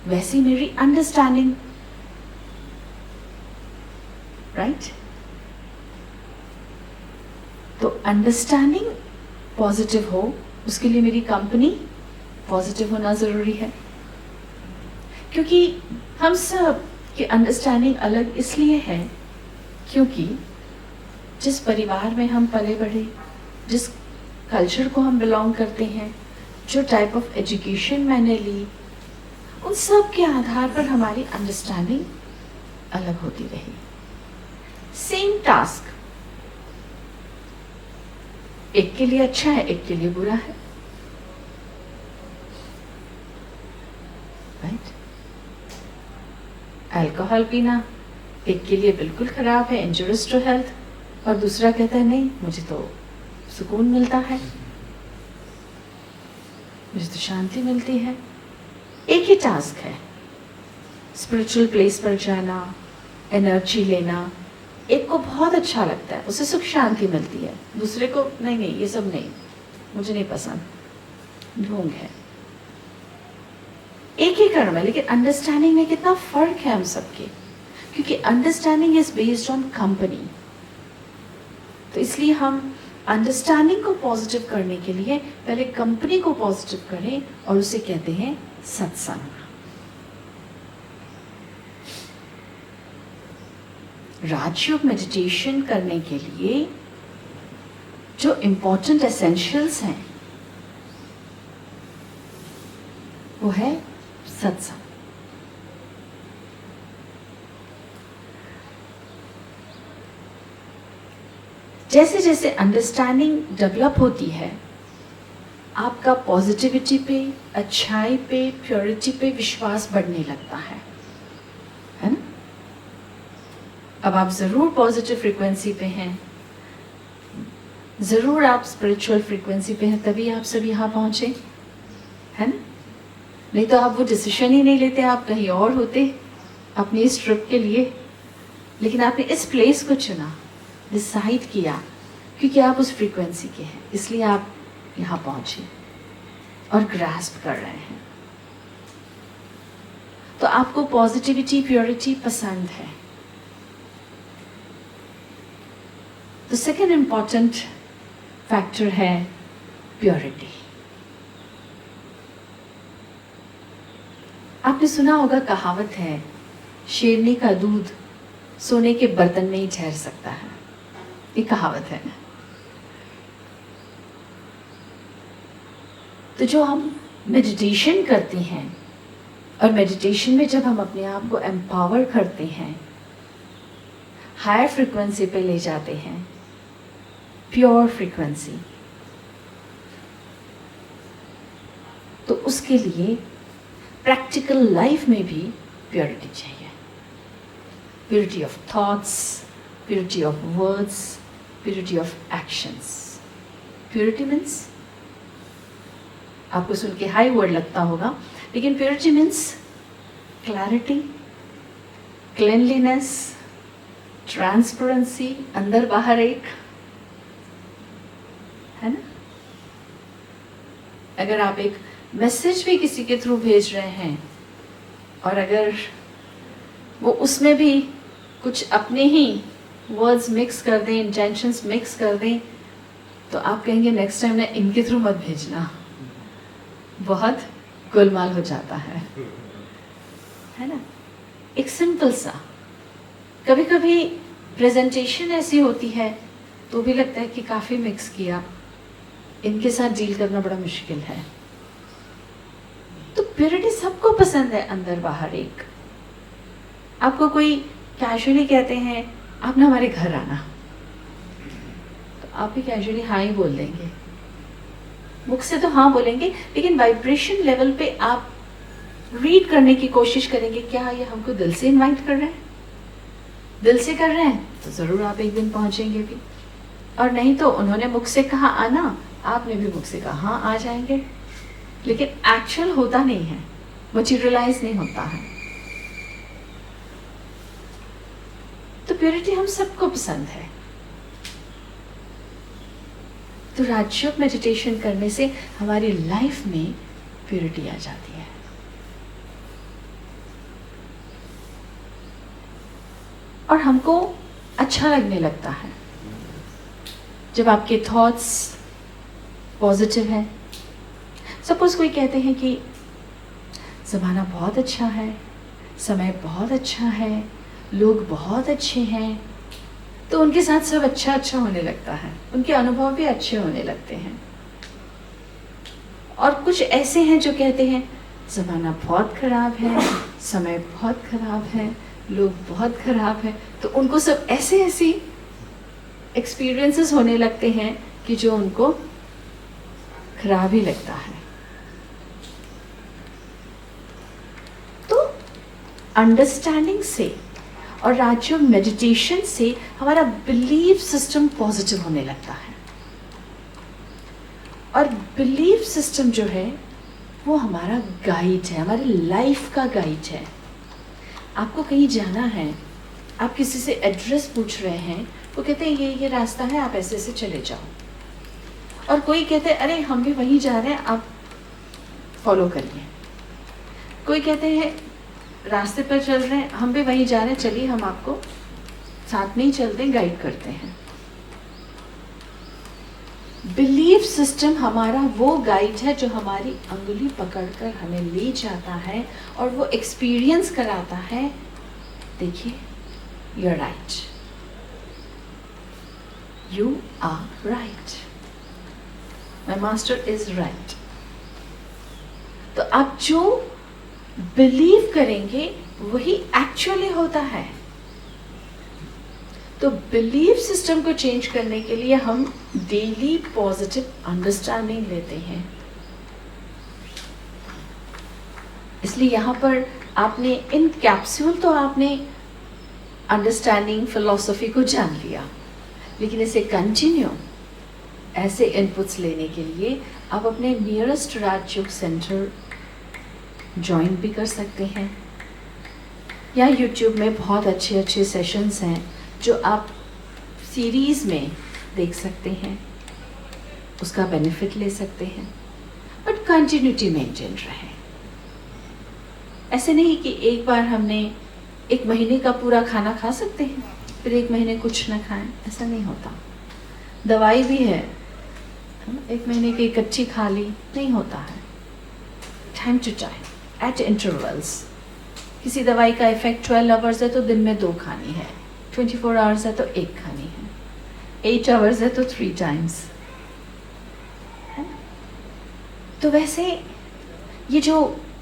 वैसी मेरी अंडरस्टैंडिंग, राइट। तो अंडरस्टैंडिंग पॉजिटिव हो, उसके लिए मेरी कंपनी पॉजिटिव होना जरूरी है। क्योंकि हम सब की अंडरस्टैंडिंग अलग इसलिए है क्योंकि जिस परिवार में हम पले बढ़े, जिस कल्चर को हम बिलोंग करते हैं, जो टाइप ऑफ एजुकेशन मैंने ली, उन सब के आधार पर हमारी अंडरस्टैंडिंग अलग होती रही। सेम टास्क एक के लिए अच्छा है, एक के लिए बुरा है, राइट। अल्कोहल पीना एक के लिए बिल्कुल खराब है, इंजूरियस टू हेल्थ, और दूसरा कहता है नहीं मुझे तो सुकून मिलता है, मुझे तो शांति मिलती है। एक ही टास्क है, स्पिरिचुअल प्लेस पर जाना, एनर्जी लेना। एक को बहुत अच्छा लगता है, उसे सुख शांति मिलती है, दूसरे को नहीं नहीं ये सब नहीं, मुझे नहीं पसंद, ढोंग है। एक ही कर्म है, लेकिन अंडरस्टैंडिंग में कितना फर्क है हम सबके, क्योंकि understanding is based on company. तो इसलिए हम अंडरस्टैंडिंग को पॉजिटिव करने के लिए पहले कंपनी को पॉजिटिव करें, और उसे कहते हैं सत्संग। राजयोग मेडिटेशन करने के लिए जो इम्पोर्टेंट एसेंशियल्स हैं वो है सत्संग। जैसे जैसे अंडरस्टैंडिंग डेवलप होती है, आपका पॉजिटिविटी पे, अच्छाई पे, प्योरिटी पे विश्वास बढ़ने लगता है ना। अब आप जरूर पॉजिटिव फ्रीक्वेंसी पे हैं, जरूर आप स्पिरिचुअल फ्रीक्वेंसी पे हैं, तभी आप सब यहाँ पहुंचे, है ना। नहीं तो आप वो डिसीजन ही नहीं लेते, आप कहीं और होते अपनी इस ट्रिप के लिए। लेकिन आपने इस प्लेस को चुना, डिसाइड किया, क्योंकि आप उस फ्रीक्वेंसी के हैं, इसलिए आप यहाँ पहुंचे और ग्रास्प कर रहे हैं। तो आपको पॉजिटिविटी, प्योरिटी पसंद है। तो सेकेंड इंपॉर्टेंट फैक्टर है प्योरिटी। आपने सुना होगा, कहावत है, शेरनी का दूध सोने के बर्तन में ही ठहर सकता है। ये कहावत है ना। तो जो हम मेडिटेशन करते हैं, और मेडिटेशन में जब हम अपने आप को एम्पावर करते हैं, हायर फ्रीक्वेंसी पे ले जाते हैं, प्योर फ्रीक्वेंसी, तो उसके लिए प्रैक्टिकल लाइफ में भी प्योरिटी चाहिए। Purity of thoughts, purity of words, purity of actions. Purity means, आपको सुन के हाई वर्ड लगता होगा, लेकिन purity means clarity, cleanliness, transparency, अंदर बाहर एक, है ना। अगर आप एक मैसेज भी किसी के थ्रू भेज रहे हैं और अगर वो उसमें भी कुछ अपने ही वर्ड्स मिक्स कर दें, इंटेंशंस मिक्स कर दें, तो आप कहेंगे नेक्स्ट टाइम ना इनके थ्रू मत भेजना, बहुत गोलमाल हो जाता है ना। एक सिंपल सा, कभी कभी प्रेजेंटेशन ऐसी होती है तो भी लगता है कि काफ़ी मिक्स किया, इनके साथ डील करना बड़ा मुश्किल है। तो प्योरिटी सबको पसंद है, अंदर बाहर। एक आपको कोई कैजुअली कहते हैं आप ना हमारे घर आना, तो आप भी कैजुअली हाँ ही बोल देंगे, मुख से तो हाँ बोलेंगे, लेकिन वाइब्रेशन लेवल पे आप रीड करने की कोशिश करेंगे, क्या ये हमको दिल से इनवाइट कर रहे हैं? दिल से कर रहे हैं तो ज़रूर आप एक दिन पहुंचेंगे भी, और नहीं तो उन्होंने मुख से कहा आना, आपने भी मुख से कहा हाँ आ जाएंगे, लेकिन एक्चुअल होता नहीं है, मटीरियलाइज नहीं होता है। तो प्योरिटी हम सबको पसंद है। तो राजयोग मेडिटेशन करने से हमारी लाइफ में प्योरिटी आ जाती है। और हमको अच्छा लगने लगता है जब आपके थॉट्स पॉजिटिव हैं। सपोज कोई कहते हैं कि ज़माना बहुत अच्छा है, समय बहुत अच्छा है, लोग बहुत अच्छे हैं, तो उनके साथ सब अच्छा अच्छा होने लगता है, उनके अनुभव भी अच्छे होने लगते हैं। और कुछ ऐसे हैं जो कहते हैं ज़माना बहुत ख़राब है, समय बहुत ख़राब है, लोग बहुत ख़राब है, तो उनको सब ऐसे ऐसी एक्सपीरियंसेस होने लगते हैं कि जो उनको खराब ही लगता है। तो अंडरस्टैंडिंग से और राजयोग मेडिटेशन से हमारा बिलीफ सिस्टम पॉजिटिव होने लगता है। और बिलीफ सिस्टम जो है वो हमारा गाइड है, हमारी लाइफ का गाइड है। आपको कहीं जाना है, आप किसी से एड्रेस पूछ रहे हैं, वो कहते हैं ये रास्ता है, आप ऐसे ऐसे चले जाओ। और कोई कहते हैं अरे हम भी वहीं जा रहे हैं, आप फॉलो करिए। कोई कहते हैं रास्ते पर चल रहे हैं, हम भी वहीं जा रहे हैं, चलिए हम आपको साथ में ही चलते हैं, गाइड करते हैं। बिलीफ सिस्टम हमारा वो गाइड है जो हमारी अंगुली पकड़कर हमें ले जाता है और वो एक्सपीरियंस कराता है, देखिए you are right, you are right, my master is right. तो आप जो बिलीव करेंगे वही एक्चुअली होता है। तो बिलीफ सिस्टम को चेंज करने के लिए हम डेली पॉजिटिव अंडरस्टैंडिंग लेते हैं। इसलिए यहाँ पर आपने इन कैप्सूल तो आपने अंडरस्टैंडिंग फिलॉसफी को जान लिया, लेकिन इसे कंटिन्यू ऐसे इनपुट्स लेने के लिए आप अपने नियरेस्ट राजयोग सेंटर ज्वाइन भी कर सकते हैं, या यूट्यूब में बहुत अच्छे अच्छे सेशंस हैं जो आप सीरीज़ में देख सकते हैं, उसका बेनिफिट ले सकते हैं, बट कंटिन्यूटी मेंटेन रहे। ऐसे नहीं कि एक बार हमने एक महीने का पूरा खाना खा सकते हैं फिर एक महीने कुछ ना खाएं, ऐसा नहीं होता। दवाई भी है, एक महीने की इकट्ठी खा ली, नहीं होता है। Time to time at intervals. किसी दवाई का इफेक्ट 12 आवर्स है तो दिन में 2 खानी है, 24 आवर्स है तो 1 खानी है, 8 आवर्स है तो 3 टाइम्स। तो वैसे ये जो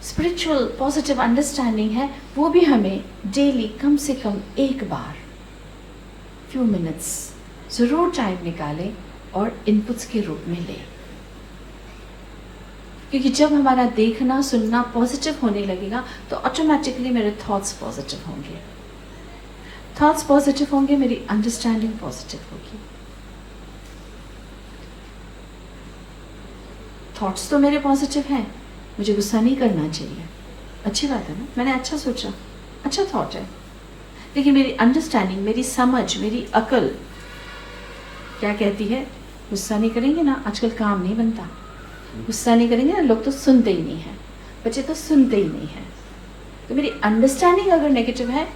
स्पिरिचुअल पॉजिटिव अंडरस्टैंडिंग है वो भी हमें डेली कम से कम एक बार फ्यू मिनट्स ज़रूर टाइम निकालें और इनपुट्स के रूप में लें। क्योंकि जब हमारा देखना सुनना पॉजिटिव होने लगेगा तो ऑटोमेटिकली मेरे थॉट्स पॉजिटिव होंगे, थॉट्स पॉजिटिव होंगे, मेरी अंडरस्टैंडिंग पॉजिटिव होगी। थॉट्स तो मेरे पॉजिटिव हैं, मुझे गुस्सा नहीं करना चाहिए, अच्छी बात है ना, मैंने अच्छा सोचा, अच्छा थॉट है, लेकिन मेरी अंडरस्टैंडिंग, मेरी समझ, मेरी अकल क्या कहती है, गुस्सा नहीं करेंगे ना, आजकल काम नहीं बनता, गुस्सा नहीं करेंगे ना, लोग तो सुनते ही नहीं हैं, बच्चे तो सुनते ही नहीं हैं। तो मेरी अंडरस्टैंडिंग अगर नेगेटिव है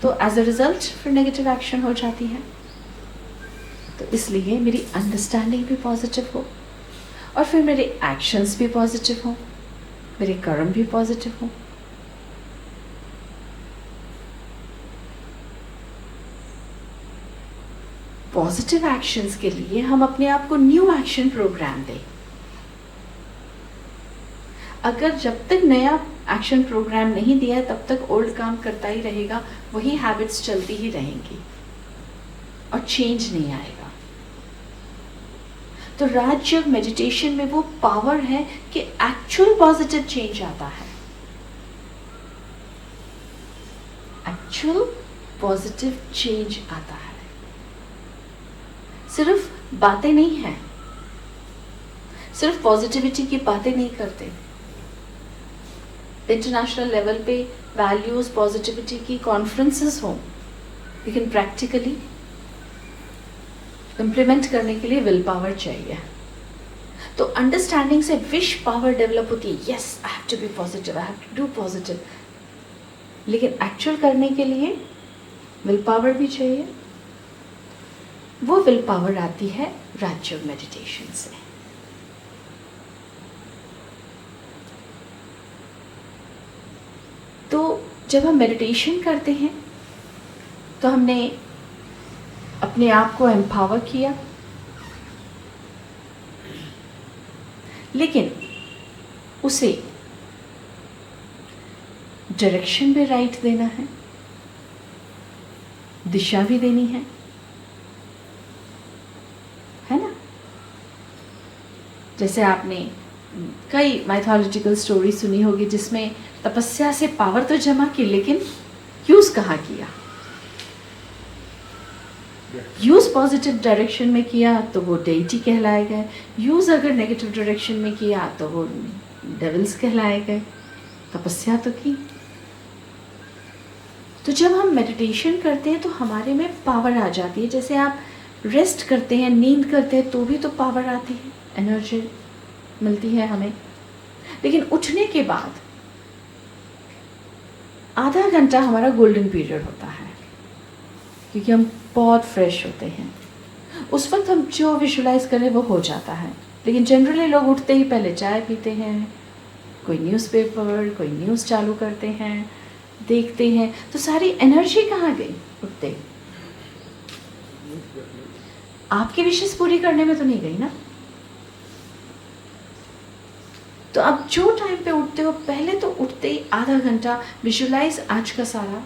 तो एज अ रिजल्ट फिर नेगेटिव एक्शन हो जाती है। तो इसलिए मेरी अंडरस्टैंडिंग भी पॉजिटिव हो और फिर मेरे एक्शंस भी पॉजिटिव हो, मेरे कर्म भी पॉजिटिव हो। पॉजिटिव एक्शंस के लिए हम अपने आप को न्यू एक्शन प्रोग्राम दें। अगर जब तक नया एक्शन प्रोग्राम नहीं दिया है तब तक ओल्ड काम करता ही रहेगा, वही हैबिट्स चलती ही रहेंगी और चेंज नहीं आएगा। तो राजयोग मेडिटेशन में वो पावर है कि एक्चुअल पॉजिटिव चेंज आता है, एक्चुअल पॉजिटिव चेंज आता है। सिर्फ बातें नहीं हैं, सिर्फ पॉजिटिविटी की बातें नहीं करते। इंटरनेशनल लेवल पे वैल्यूज पॉजिटिविटी की कॉन्फ्रेंसेस हों, लेकिन प्रैक्टिकली इम्प्लीमेंट करने के लिए विल पावर चाहिए। तो अंडरस्टैंडिंग से विश पावर डेवलप होती है, yes I have to be positive, I have to do positive. लेकिन एक्चुअल करने के लिए विल पावर भी चाहिए। वो विल पावर आती है राजयोग मेडिटेशन से। तो जब हम मेडिटेशन करते हैं तो हमने अपने आप को एम्पावर किया, लेकिन उसे डायरेक्शन भी राइट देना है, दिशा भी देनी है ना। जैसे आपने कई माइथोलॉजिकल स्टोरी सुनी होगी जिसमें तपस्या से पावर तो जमा की, लेकिन यूज कहाँ किया। यूज पॉजिटिव डायरेक्शन में किया तो वो डेइटी कहलाए गए, यूज अगर नेगेटिव डायरेक्शन में किया तो वो डेविल्स कहलाए गए। तपस्या तो की। तो जब हम मेडिटेशन करते हैं तो हमारे में पावर आ जाती है। जैसे आप रेस्ट करते हैं, नींद करते हैं तो भी तो पावर आती है, एनर्जी मिलती है हमें। लेकिन उठने के बाद आधा घंटा हमारा गोल्डन पीरियड होता है, क्योंकि हम बहुत फ्रेश होते हैं। उस वक्त हम जो विजुलाइज करें वो हो जाता है। लेकिन जनरली लोग उठते ही पहले चाय पीते हैं, कोई न्यूज़पेपर, कोई न्यूज़ चालू करते हैं, देखते हैं, तो सारी एनर्जी कहाँ गई उठते ही? आपकी विशेष पूरी करने में तो नहीं गई ना। तो आप जो टाइम पे उठते हो, पहले तो उठते ही आधा घंटा विजुलाइज आज का सारा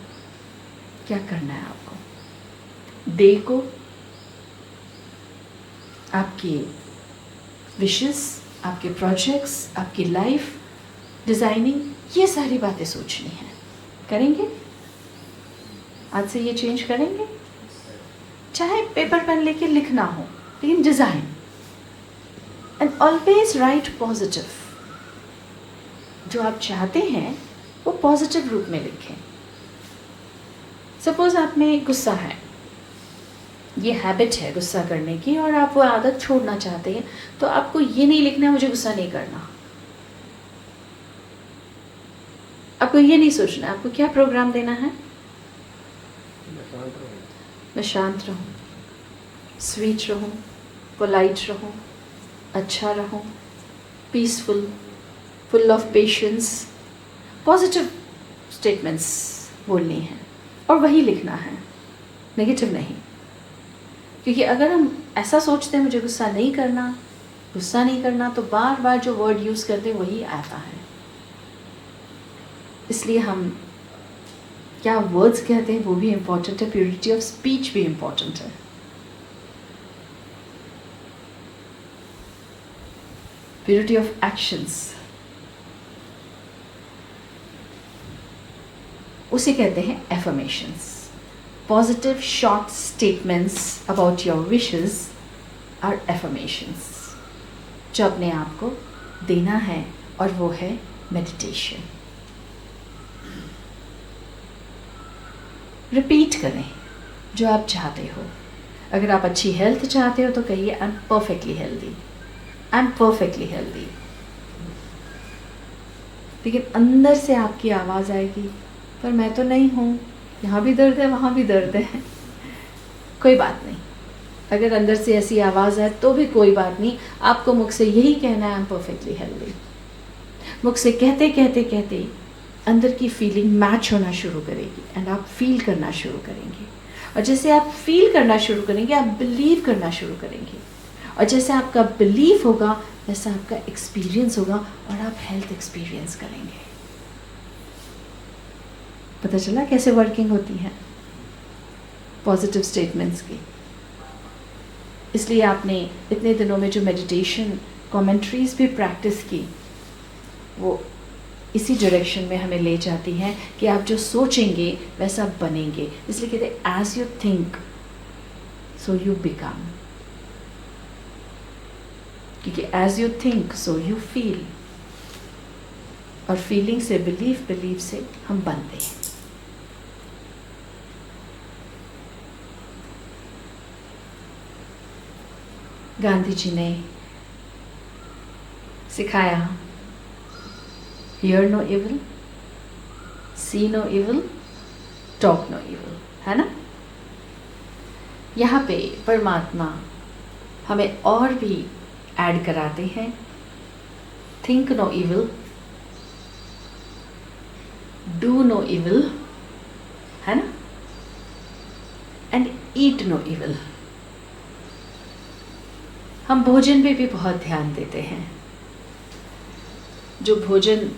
क्या करना है आपको, डे को, आपकी विशेस, आपके प्रोजेक्ट्स, आपकी लाइफ डिजाइनिंग, ये सारी बातें सोचनी है। करेंगे? आज से ये चेंज करेंगे। चाहे पेपर पेन लेके लिखना हो, लेकिन design, and always right positive. जो आप चाहते हैं वो पॉजिटिव रूप में लिखें। सपोज आप में गुस्सा है, ये हैबिट है गुस्सा करने की, और आप वो आदत छोड़ना चाहते हैं, तो आपको ये नहीं लिखना है मुझे गुस्सा नहीं करना। आपको ये नहीं सोचना, आपको क्या प्रोग्राम देना है? मैं शांत रहूं, स्वीट रहूं, पोलाइट रहूं, अच्छा रहूं, peaceful, full of patience, positive statements बोलनी है और वही लिखना है, नेगेटिव नहीं। क्योंकि अगर हम ऐसा सोचते हैं मुझे गुस्सा नहीं करना, तो बार बार जो वर्ड यूज़ करते हैं वही आता है। इसलिए हम क्या वर्ड्स कहते हैं वो भी इम्पोर्टेंट है, प्योरिटी ऑफ स्पीच भी इम्पोर्टेंट है। प्योरिटी ऑफ एक्शंस, उसे कहते हैं affirmations. Positive short statements about your wishes are affirmations, जो अपने आप को देना है, और वो है मेडिटेशन। रिपीट करें जो आप चाहते हो। अगर आप अच्छी हेल्थ चाहते हो तो कहिए I am perfectly healthy, I am perfectly healthy. लेकिन अंदर से आपकी आवाज़ आएगी, पर मैं तो नहीं हूँ, यहाँ भी दर्द है वहाँ भी दर्द है। कोई बात नहीं, अगर अंदर से ऐसी आवाज़ आए तो भी कोई बात नहीं, आपको मुख से यही कहना है, आई एम परफेक्टली हेल्दी। मुख से कहते कहते कहते अंदर की फीलिंग मैच होना शुरू करेगी एंड आप फील करना शुरू करेंगे। और जैसे आप फील करना शुरू करेंगे, आप बिलीव करना शुरू करेंगे। और जैसे आपका बिलीफ होगा वैसा आपका एक्सपीरियंस होगा और आप हेल्थ एक्सपीरियंस करेंगे। पता चला कैसे वर्किंग होती है पॉजिटिव स्टेटमेंट्स की। इसलिए आपने इतने दिनों में जो मेडिटेशन कमेंट्रीज भी प्रैक्टिस की, वो इसी डायरेक्शन में हमें ले जाती हैं कि आप जो सोचेंगे वैसा बनेंगे। इसलिए कहते हैं as you think so you become, क्योंकि as you think so you feel, और फीलिंग से बिलीफ, बिलीफ से हम बनते हैं। गांधी जी ने सिखाया, hear no evil, see no evil, talk no evil, है ना। यहाँ पे परमात्मा हमें और भी ऐड कराते हैं, think no evil, do no evil, है ना, and eat no evil। हम भोजन पे भी बहुत ध्यान देते हैं। जो भोजन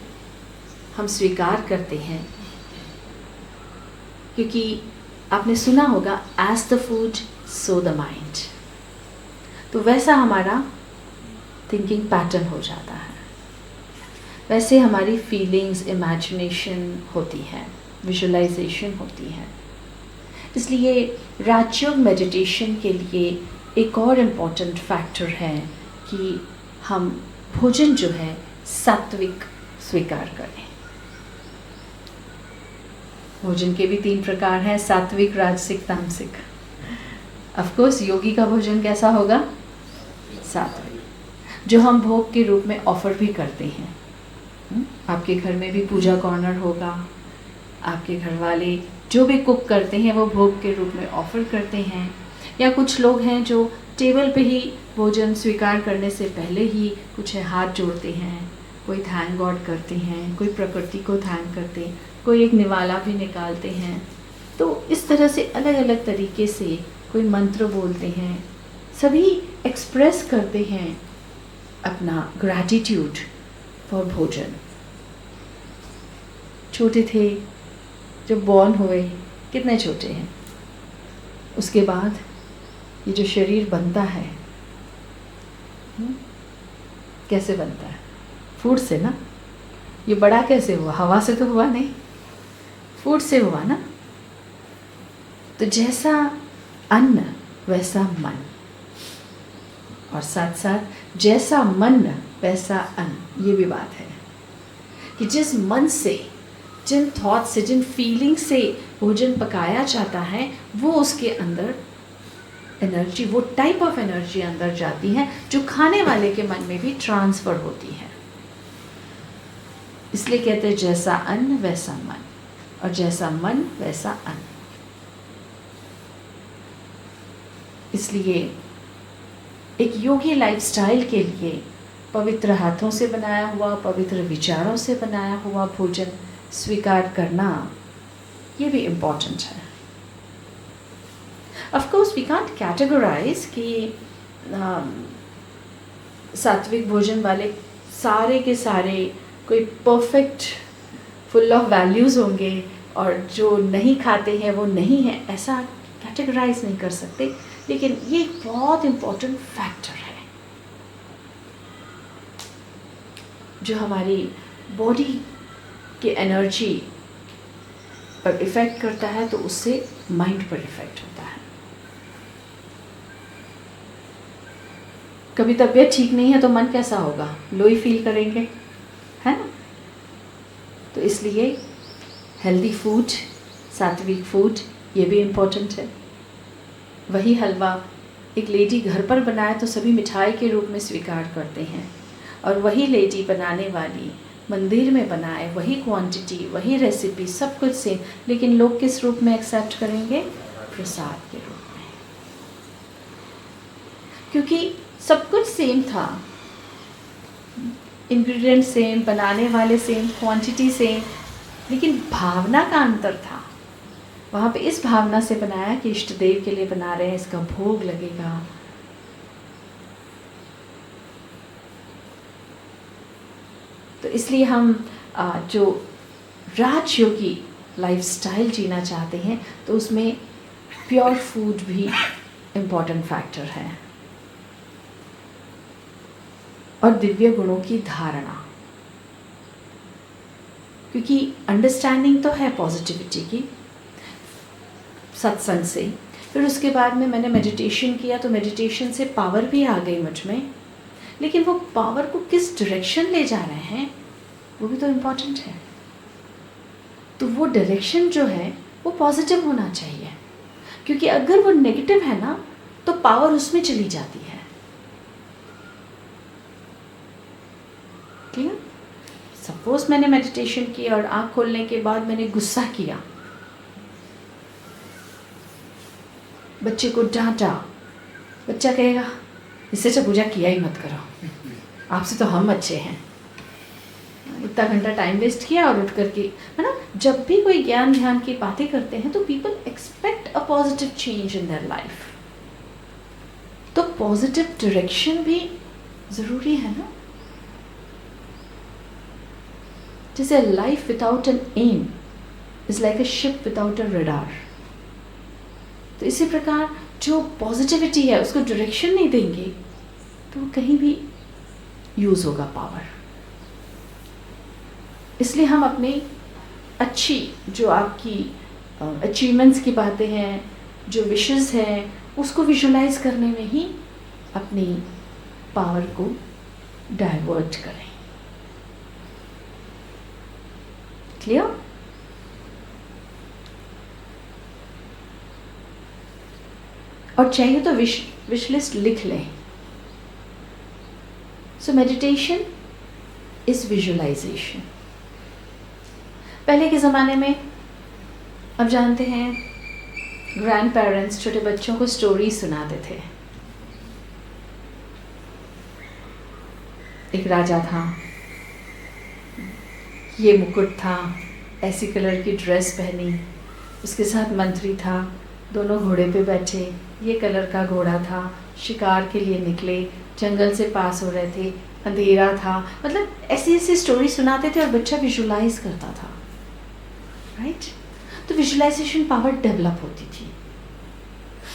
हम स्वीकार करते हैं, क्योंकि आपने सुना होगा as the food so the mind, तो वैसा हमारा थिंकिंग पैटर्न हो जाता है, वैसे हमारी फीलिंग्स, इमेजिनेशन होती है, विजुअलाइजेशन होती है। इसलिए राजयोग मेडिटेशन के लिए एक और इम्पॉर्टेंट फैक्टर है कि हम भोजन जो है सात्विक स्वीकार करें। भोजन के भी 3 प्रकार हैं, सात्विक, राजसिक, तामसिक। ऑफ कोर्स योगी का भोजन कैसा होगा? सात्विक, जो हम भोग के रूप में ऑफर भी करते हैं। आपके घर में भी पूजा कॉर्नर होगा, आपके घर वाले जो भी कुक करते हैं वो भोग के रूप में ऑफर करते हैं। या कुछ लोग हैं जो टेबल पे ही भोजन स्वीकार करने से पहले ही कुछ है हाथ जोड़ते हैं, कोई थैंक गॉड करते हैं, कोई प्रकृति को थैंक करते हैं, कोई एक निवाला भी निकालते हैं। तो इस तरह से अलग अलग तरीके से कोई मंत्र बोलते हैं, सभी एक्सप्रेस करते हैं अपना ग्रैटिट्यूड फॉर भोजन। छोटे थे जब बॉर्न हुए, कितने छोटे हैं, उसके बाद ये जो शरीर बनता है कैसे बनता है? फूड से ना। ये बड़ा कैसे हुआ? हवा से तो हुआ नहीं, फूड से हुआ ना। तो जैसा अन्न वैसा मन, और साथ साथ जैसा मन वैसा अन्न, ये भी बात है कि जिस मन से, जिन थॉट से, जिन फीलिंग से भोजन पकाया जाता है, वो उसके अंदर एनर्जी, वो टाइप ऑफ एनर्जी अंदर जाती है जो खाने वाले के मन में भी ट्रांसफर होती है। इसलिए कहते हैं जैसा अन्न वैसा मन, और जैसा मन वैसा अन्न। इसलिए एक योगी लाइफस्टाइल के लिए पवित्र हाथों से बनाया हुआ, पवित्र विचारों से बनाया हुआ भोजन स्वीकार करना, ये भी इम्पोर्टेंट है। Of course, we can't categorize कि सात्विक भोजन वाले सारे के सारे कोई परफेक्ट फुल ऑफ वैल्यूज़ होंगे और जो नहीं खाते हैं वो नहीं है, ऐसा कैटेगराइज नहीं कर सकते। लेकिन ये एक बहुत इम्पोर्टेंट फैक्टर है जो हमारी बॉडी की एनर्जी पर इफ़ेक्ट करता है, तो उससे माइंड पर इफ़ेक्ट होता है। कभी तबीयत ठीक नहीं है तो मन कैसा होगा? लो ही फील करेंगे, है ना। तो इसलिए हेल्दी फूड, सात्विक फूड, ये भी इम्पोर्टेंट है। वही हलवा एक लेडी घर पर बनाए तो सभी मिठाई के रूप में स्वीकार करते हैं, और वही लेडी बनाने वाली मंदिर में बनाए, वही क्वांटिटी, वही रेसिपी, सब कुछ सेम, लेकिन लोग किस रूप में एक्सेप्ट करेंगे? प्रसाद के रूप में, क्योंकि सब कुछ सेम था, इंग्रेडिएंट सेम, बनाने वाले सेम, क्वांटिटी सेम, लेकिन भावना का अंतर था। वहाँ पे इस भावना से बनाया कि इष्ट देव के लिए बना रहे हैं, इसका भोग लगेगा। तो इसलिए हम जो राजयोगी लाइफस्टाइल जीना चाहते हैं तो उसमें प्योर फूड भी इम्पॉर्टेंट फैक्टर है, और दिव्य गुणों की धारणा, क्योंकि अंडरस्टैंडिंग तो है पॉजिटिविटी की सत्संग से, फिर उसके बाद में मैंने मेडिटेशन किया तो मेडिटेशन से पावर भी आ गई मुझ में, लेकिन वो पावर को किस डायरेक्शन ले जा रहे हैं वो भी तो इम्पॉर्टेंट है। तो वो डायरेक्शन जो है वो पॉजिटिव होना चाहिए, क्योंकि अगर वो नेगेटिव है ना तो पावर उसमें चली जाती है। क्लियर? सपोज मैंने मेडिटेशन किया और आँख खोलने के बाद मैंने गुस्सा किया, बच्चे को डांटा, बच्चा कहेगा इससे अच्छा पूजा किया ही मत करो, आपसे तो हम अच्छे हैं, इतना घंटा टाइम वेस्ट किया और उठ करके, है ना। जब भी कोई ज्ञान ध्यान की बातें करते हैं तो people expect a positive change in their life, तो पॉजिटिव डायरेक्शन भी ज़रूरी है ना। जैसे life without an aim is like a ship without a rudder, तो इसी प्रकार जो पॉजिटिविटी है उसको डायरेक्शन नहीं देंगे तो वो कहीं भी यूज़ होगा पावर। इसलिए हम अपनी अच्छी जो आपकी अचीवमेंट्स की बातें हैं, जो विशेस हैं, उसको विजुलाइज करने में ही अपनी पावर को डाइवर्ट करें। क्लियर? और चाहिए तो विश लिस्ट लिख लें। So meditation is visualization. पहले के ज़माने में अब जानते हैं ग्रैंड पेरेंट्स छोटे बच्चों को स्टोरी सुनाते थे। एक राजा था, ये मुकुट था, ऐसी कलर की ड्रेस पहनी, उसके साथ मंत्री था, दोनों घोड़े पे बैठे, ये कलर का घोड़ा था, शिकार के लिए निकले, जंगल से पास हो रहे थे, अंधेरा था, मतलब ऐसी ऐसी स्टोरी सुनाते थे और बच्चा विजुलाइज करता था, राइट? तो विजुलाइजेशन पावर डेवलप होती थी,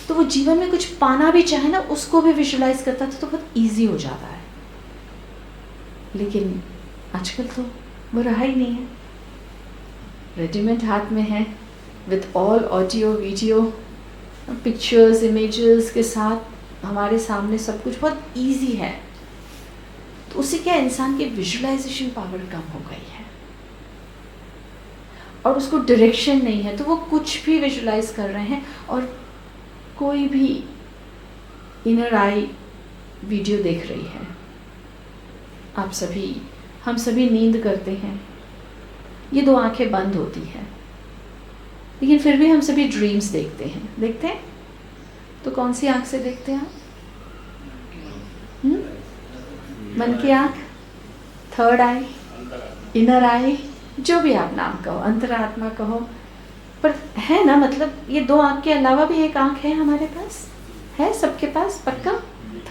तो वो जीवन में कुछ पाना भी चाहे ना उसको भी विजुलाइज करता था, तो बहुत ईजी हो जाता है। लेकिन आजकल तो वो रहा ही नहीं है, रेडीमेड हाथ में है, with all audio video pictures images के साथ हमारे सामने सब कुछ बहुत इजी है। तो उससे क्या इंसान की विजुलाइजेशन पावर कम हो गई है और उसको डायरेक्शन नहीं है, तो वो कुछ भी विजुलाइज कर रहे हैं और कोई भी इनर आई वीडियो देख रही है। आप सभी, हम सभी नींद करते हैं, ये दो आंखें बंद होती हैं, लेकिन फिर भी हम सभी ड्रीम्स देखते हैं। तो कौन सी आंख से देखते हैं आप? मन की आंख, थर्ड आई, इनर आई, जो भी आप नाम कहो, अंतरात्मा कहो, पर है ना, मतलब ये दो आंख के अलावा भी एक आंख है हमारे पास, है सबके पास पक्का,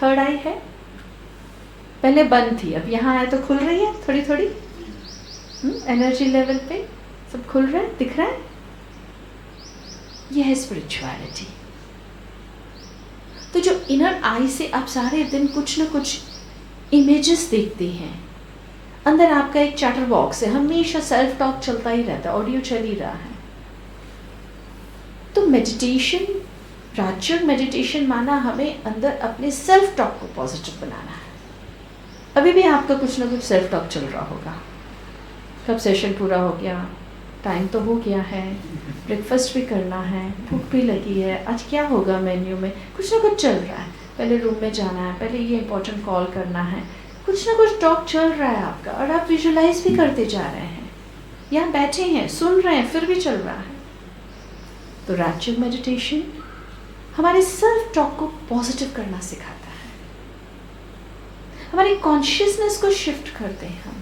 थर्ड आई है। पहले बंद थी, अब यहाँ आए तो खुल रही है थोड़ी थोड़ी, एनर्जी लेवल पे सब खुल रहा है, दिख रहा है। ये है स्पिरिचुअलिटी। तो जो इनर आई से आप सारे दिन कुछ ना कुछ इमेजेस देखते हैं, अंदर आपका एक चैटर बॉक्स है, हमेशा सेल्फ टॉक चलता ही रहता है, ऑडियो चल ही रहा है। तो मेडिटेशन, राजयोग मेडिटेशन माना हमें अंदर अपने सेल्फ टॉक को पॉजिटिव बनाना है। अभी भी आपका कुछ ना कुछ सेल्फ टॉक चल रहा होगा, कब सेशन पूरा हो गया, टाइम तो हो गया है, ब्रेकफास्ट भी करना है, भूख भी लगी है, आज क्या होगा मेन्यू में, कुछ ना कुछ चल रहा है, पहले रूम में जाना है, पहले ये इंपॉर्टेंट कॉल करना है, कुछ ना कुछ टॉक चल रहा है आपका और आप विजुलाइज भी करते जा रहे हैं, यहाँ बैठे हैं सुन रहे हैं, फिर भी चल रहा है। तो राजयोग मेडिटेशन हमारे सेल्फ टॉक को पॉजिटिव करना सिखाता है, हमारी कॉन्शियसनेस को शिफ्ट करते हैं।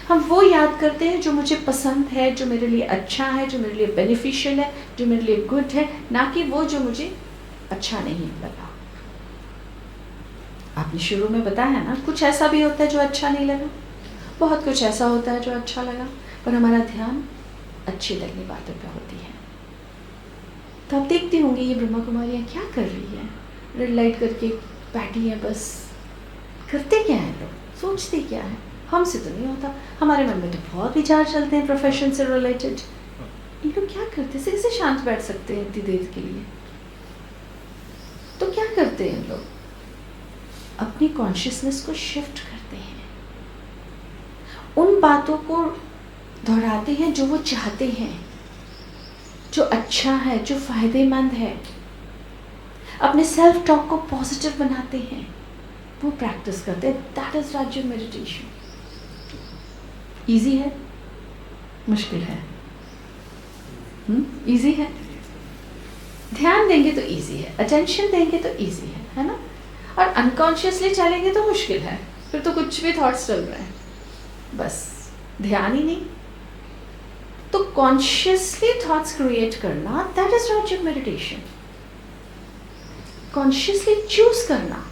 हम वो याद करते हैं जो मुझे पसंद है, जो मेरे लिए अच्छा है, जो मेरे लिए बेनिफिशियल है, जो मेरे लिए गुड है, ना कि वो जो मुझे अच्छा नहीं लगा। आपने शुरू में बताया ना, कुछ ऐसा भी होता है जो अच्छा नहीं लगा, बहुत कुछ ऐसा होता है जो अच्छा लगा, पर हमारा ध्यान अच्छी लगने बातों पे होती है। तो आप देखते होंगे ये ब्रह्मा कुमारियाँ क्या कर रही है, रेड लाइट करके बैठी है, बस करते क्या है लोग, सोचते क्या है। हमसे तो नहीं होता, हमारे मन में तो बहुत विचार चलते हैं प्रोफेशन से रिलेटेड। ये लोग क्या करते हैं, कैसे शांत बैठ सकते हैं इतनी देर के लिए? तो क्या करते हैं लोग, अपनी कॉन्शियसनेस को शिफ्ट करते हैं, उन बातों को दोहराते हैं जो वो चाहते हैं, जो अच्छा है, जो फायदेमंद है, अपने सेल्फ टॉक को पॉजिटिव बनाते हैं, वो प्रैक्टिस करते हैं। That is Rajyoga meditation. Easy है, मुश्किल है? इजी है, ध्यान देंगे तो इजी है, अटेंशन देंगे तो इजी है ना? और अनकॉन्शियसली चलेंगे तो मुश्किल है, फिर तो कुछ भी थॉट्स चल रहे हैं, बस ध्यान ही नहीं। तो कॉन्शियसली थॉट्स क्रिएट करना, that is Rajyoga meditation. Consciously choose करना,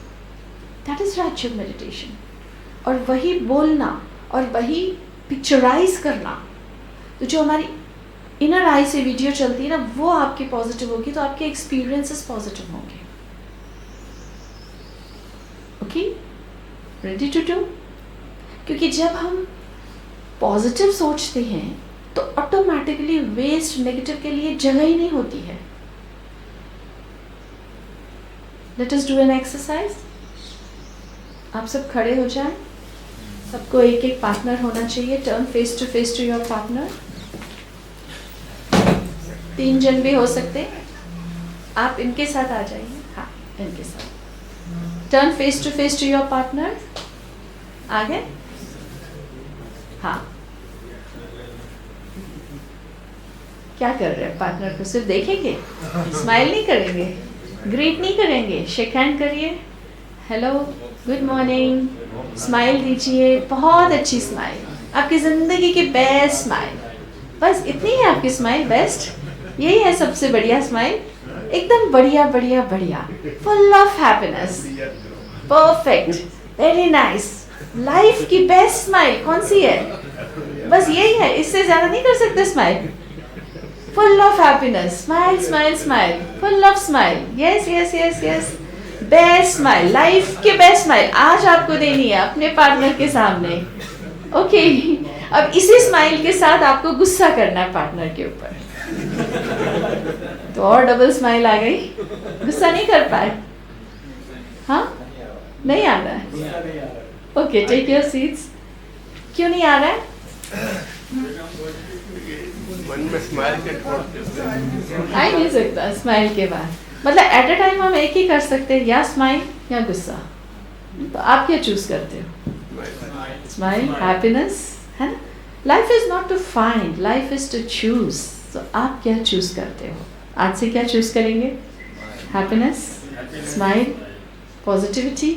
दैट इज राजयोग मेडिटेशन। और वही बोलना और वही पिक्चराइज करना, तो जो हमारी इनर आई से वीडियो चलती है ना, वो आपकी पॉजिटिव होगी, तो आपके एक्सपीरियंसेस पॉजिटिव होंगे। Okay, ready to do? क्योंकि जब हम पॉजिटिव सोचते हैं तो ऑटोमेटिकली वेस्ट, नेगेटिव के लिए जगह ही नहीं होती है। Let us do an exercise. आप सब खड़े हो जाएं, सबको एक एक पार्टनर होना चाहिए। Turn face to your partner. 3 जन भी हो सकते हैं, आप इनके साथ आ जाइए। हाँ, इनके साथ turn face to your partner. आगे, हाँ, क्या कर रहे हैं? पार्टनर को सिर्फ देखेंगे, स्माइल नहीं करेंगे, ग्रीट नहीं करेंगे, शेक हैंड करिए, हेलो, गुड मॉर्निंग, स्माइल दीजिए, बहुत अच्छी स्माइल, आपकी ज़िंदगी की बेस्ट स्माइल। बस इतनी है आपकी स्माइल, बेस्ट, यही है सबसे बढ़िया स्माइल, एकदम बढ़िया बढ़िया बढ़िया, full of happiness, perfect, very nice. Life की बेस्ट स्माइल कौन सी है? बस यही है, इससे ज़्यादा नहीं कर सकते smile. Full of happiness, smile smile smile, full of smile, yes yes yes yes, best smile, life के बेस्ट स्माइल आज आपको देनी है अपने पार्टनर के सामने। ओके, अब इसी स्माइल के साथ आपको गुस्सा करना है पार्टनर के ऊपर, तो और डबल स्माइल आ गई। गुस्सा नहीं कर पाए? हाँ, नहीं आ रहा है? Okay, take your seats. क्यों नहीं आ रहा है? मन में स्माइल के आ ही नहीं सकता स्माइल के बाद, मतलब एट अ टाइम हम एक ही कर सकते हैं, या स्माइल या गुस्सा। तो आप क्या चूज करते हो? स्माइल, हैप्पीनेस, है ना? Life is not to find, life is to choose. तो आप क्या चूज करते हो? आज से क्या चूज करेंगे? हैप्पीनेस, स्माइल, पॉजिटिविटी,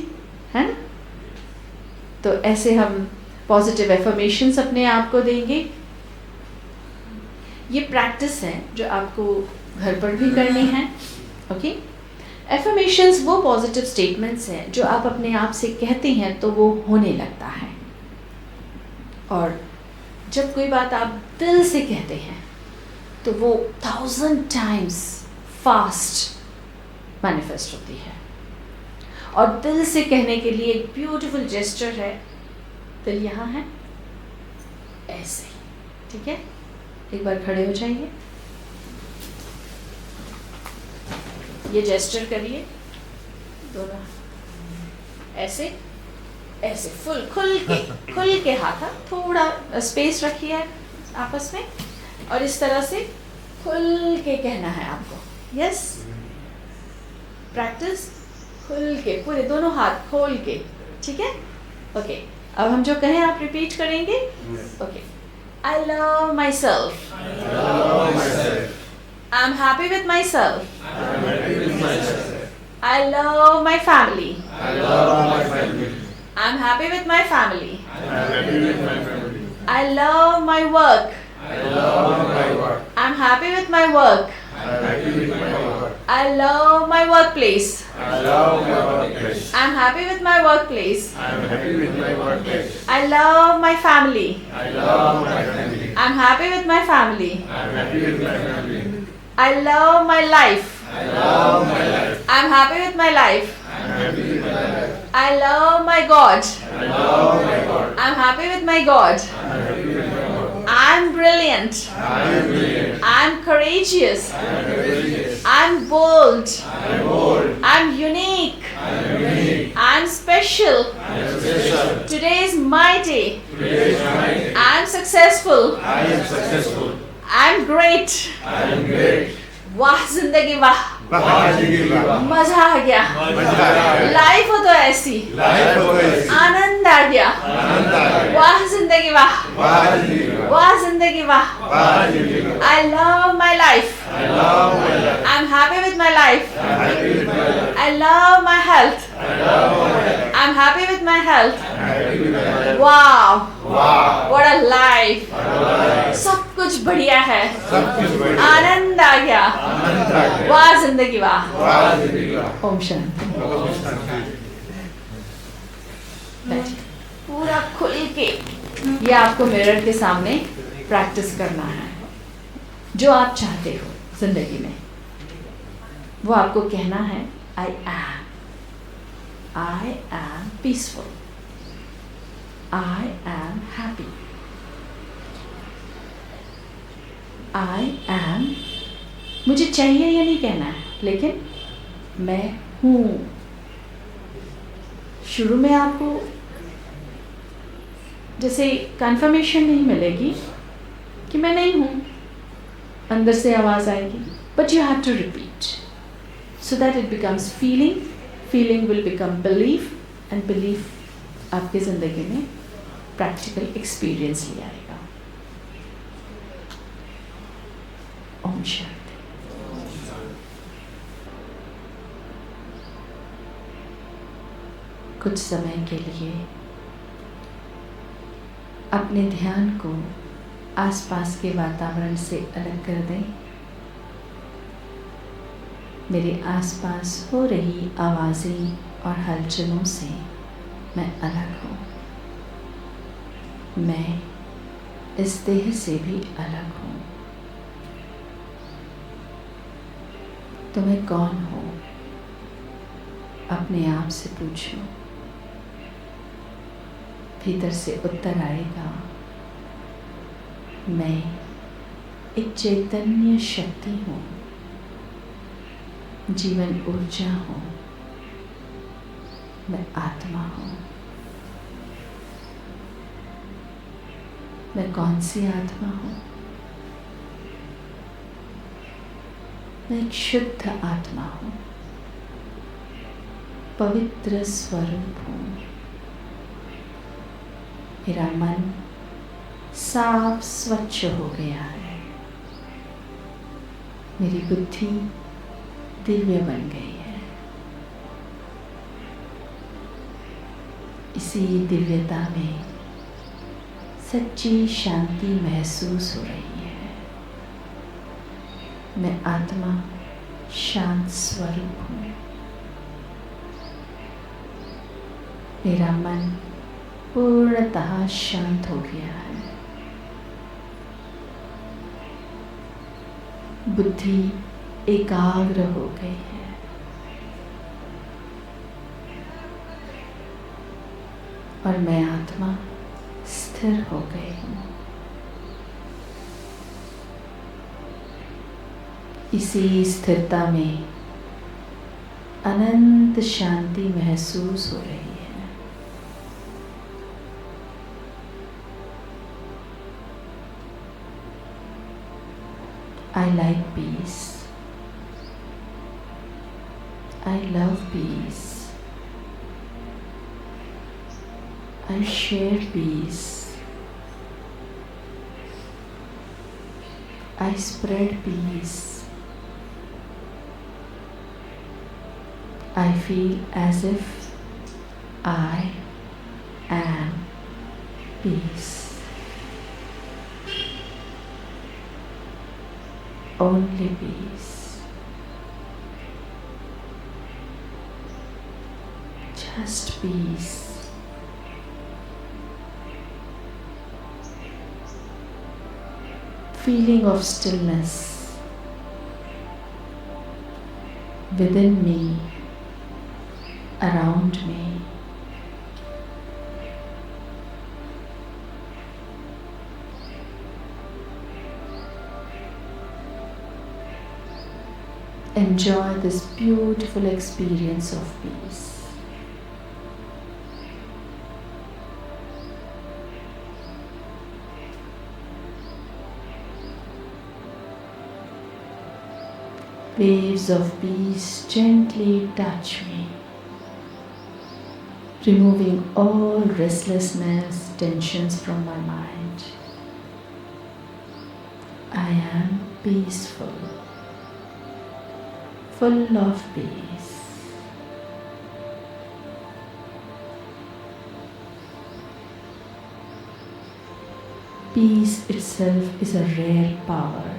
है ना? तो ऐसे हम पॉजिटिव एफर्मेशंस अपने आप को देंगे। ये प्रैक्टिस है जो आपको घर पर भी करनी है। ओके, एफर्मेशंस वो पॉजिटिव स्टेटमेंट्स हैं जो आप अपने आप से कहते हैं तो वो होने लगता है। और जब कोई बात आप दिल से कहते हैं तो वो 1000 times फास्ट मैनिफेस्ट होती है। और दिल से कहने के लिए एक ब्यूटीफुल जेस्चर है, दिल यहाँ है, ऐसे, ठीक है? एक बार खड़े हो जाइए, ये जेस्चर करिए, दोनों ऐसे ऐसे फुल खुल के हाथ, थोड़ा स्पेस रखिए आपस में, और इस तरह से खुल के कहना है आपको। यस, प्रैक्टिस खुल के, पूरे दोनों हाथ खोल के, ठीक है? ओके, अब हम जो कहें आप रिपीट करेंगे. Okay. I love my self. I am happy with my self. I love my family. I'm happy with my family. I love my work. I'm happy with my work. I love my workplace. I'm happy with my workplace. I love my family. I'm happy with my family. I love my life. I'm happy with my life. I love my God. I'm happy with my God. I'm brilliant. I'm courageous. I'm bold. I'm unique. I'm special. Today is my day. I'm successful. I'm great. वाह जिंदगी वाह, मजा आ गया. लाइफ हो तो ऐसी, आनंद आ गया. वाह जिंदगी वाह, वाह जिंदगी वाह. I love my life. I am happy with my life. I love my health. I am happy with my health. वाह, व्हाट अ लाइफ. सब कुछ बढ़िया है, आनंद आ गया. वाह जिंदगी वाह. ओम शांति. पूरा खुल के ये आपको मिरर के सामने प्रैक्टिस करना है. जो आप चाहते हो जिंदगी में वो आपको कहना है. I am peaceful. I am happy. I am, मुझे चाहिए या नहीं कहना है, लेकिन मैं हूँ. शुरू में आपको जैसे कंफर्मेशन नहीं मिलेगी कि मैं नहीं हूँ, अंदर से आवाज़ आएगी, but you have to repeat so that it becomes feeling. Feeling will become belief and belief आपकी ज़िंदगी में प्रैक्टिकल एक्सपीरियंस ले आएगा. ओम शांति. कुछ समय के लिए अपने ध्यान को आसपास के वातावरण से अलग कर दें. मेरे आसपास हो रही आवाज़ें और हलचलों से मैं अलग हूँ. मैं इस देह से भी अलग हूँ. तो मैं कौन हूँ? अपने आप से पूछो. भीतर से उत्तर आएगा, मैं एक चैतन्य शक्ति हूँ, जीवन ऊर्जा हूँ. मैं आत्मा हूँ. मैं कौन सी आत्मा हूँ? मैं एक शुद्ध आत्मा हूँ, पवित्र स्वरूप हूँ. मेरा मन साफ स्वच्छ हो गया है. मेरी बुद्धि दिव्य बन गई है. इसी दिव्यता में सच्ची शांति महसूस हो रही है. मैं आत्मा शांत स्वरूप हूँ. मेरा मन पूर्णतः शांत हो गया है. बुद्धि एकाग्र हो गई है. और मैं आत्मा स्थिर हो गई हूँ. इसी स्थिरता में अनंत शांति महसूस हो रही है. I like peace. I love peace. I share peace. I spread peace. I feel as if I am peace. Only peace. Just peace. Feeling of stillness within me, around me. Enjoy this beautiful experience of peace. Waves of peace gently touch me, removing all restlessness, tensions from my mind. I am peaceful, full of peace. Peace itself is a rare power.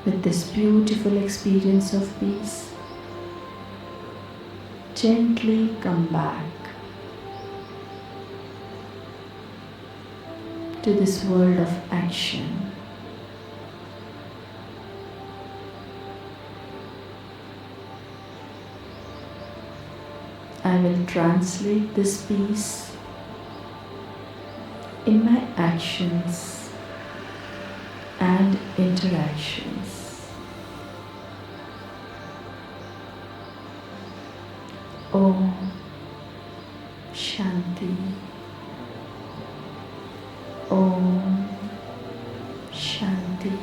With this beautiful experience of peace, gently come back to this world of action. I will translate this peace in my actions and interactions. Om Shanti. Om Shanti.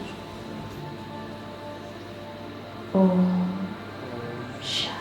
Om Shanti.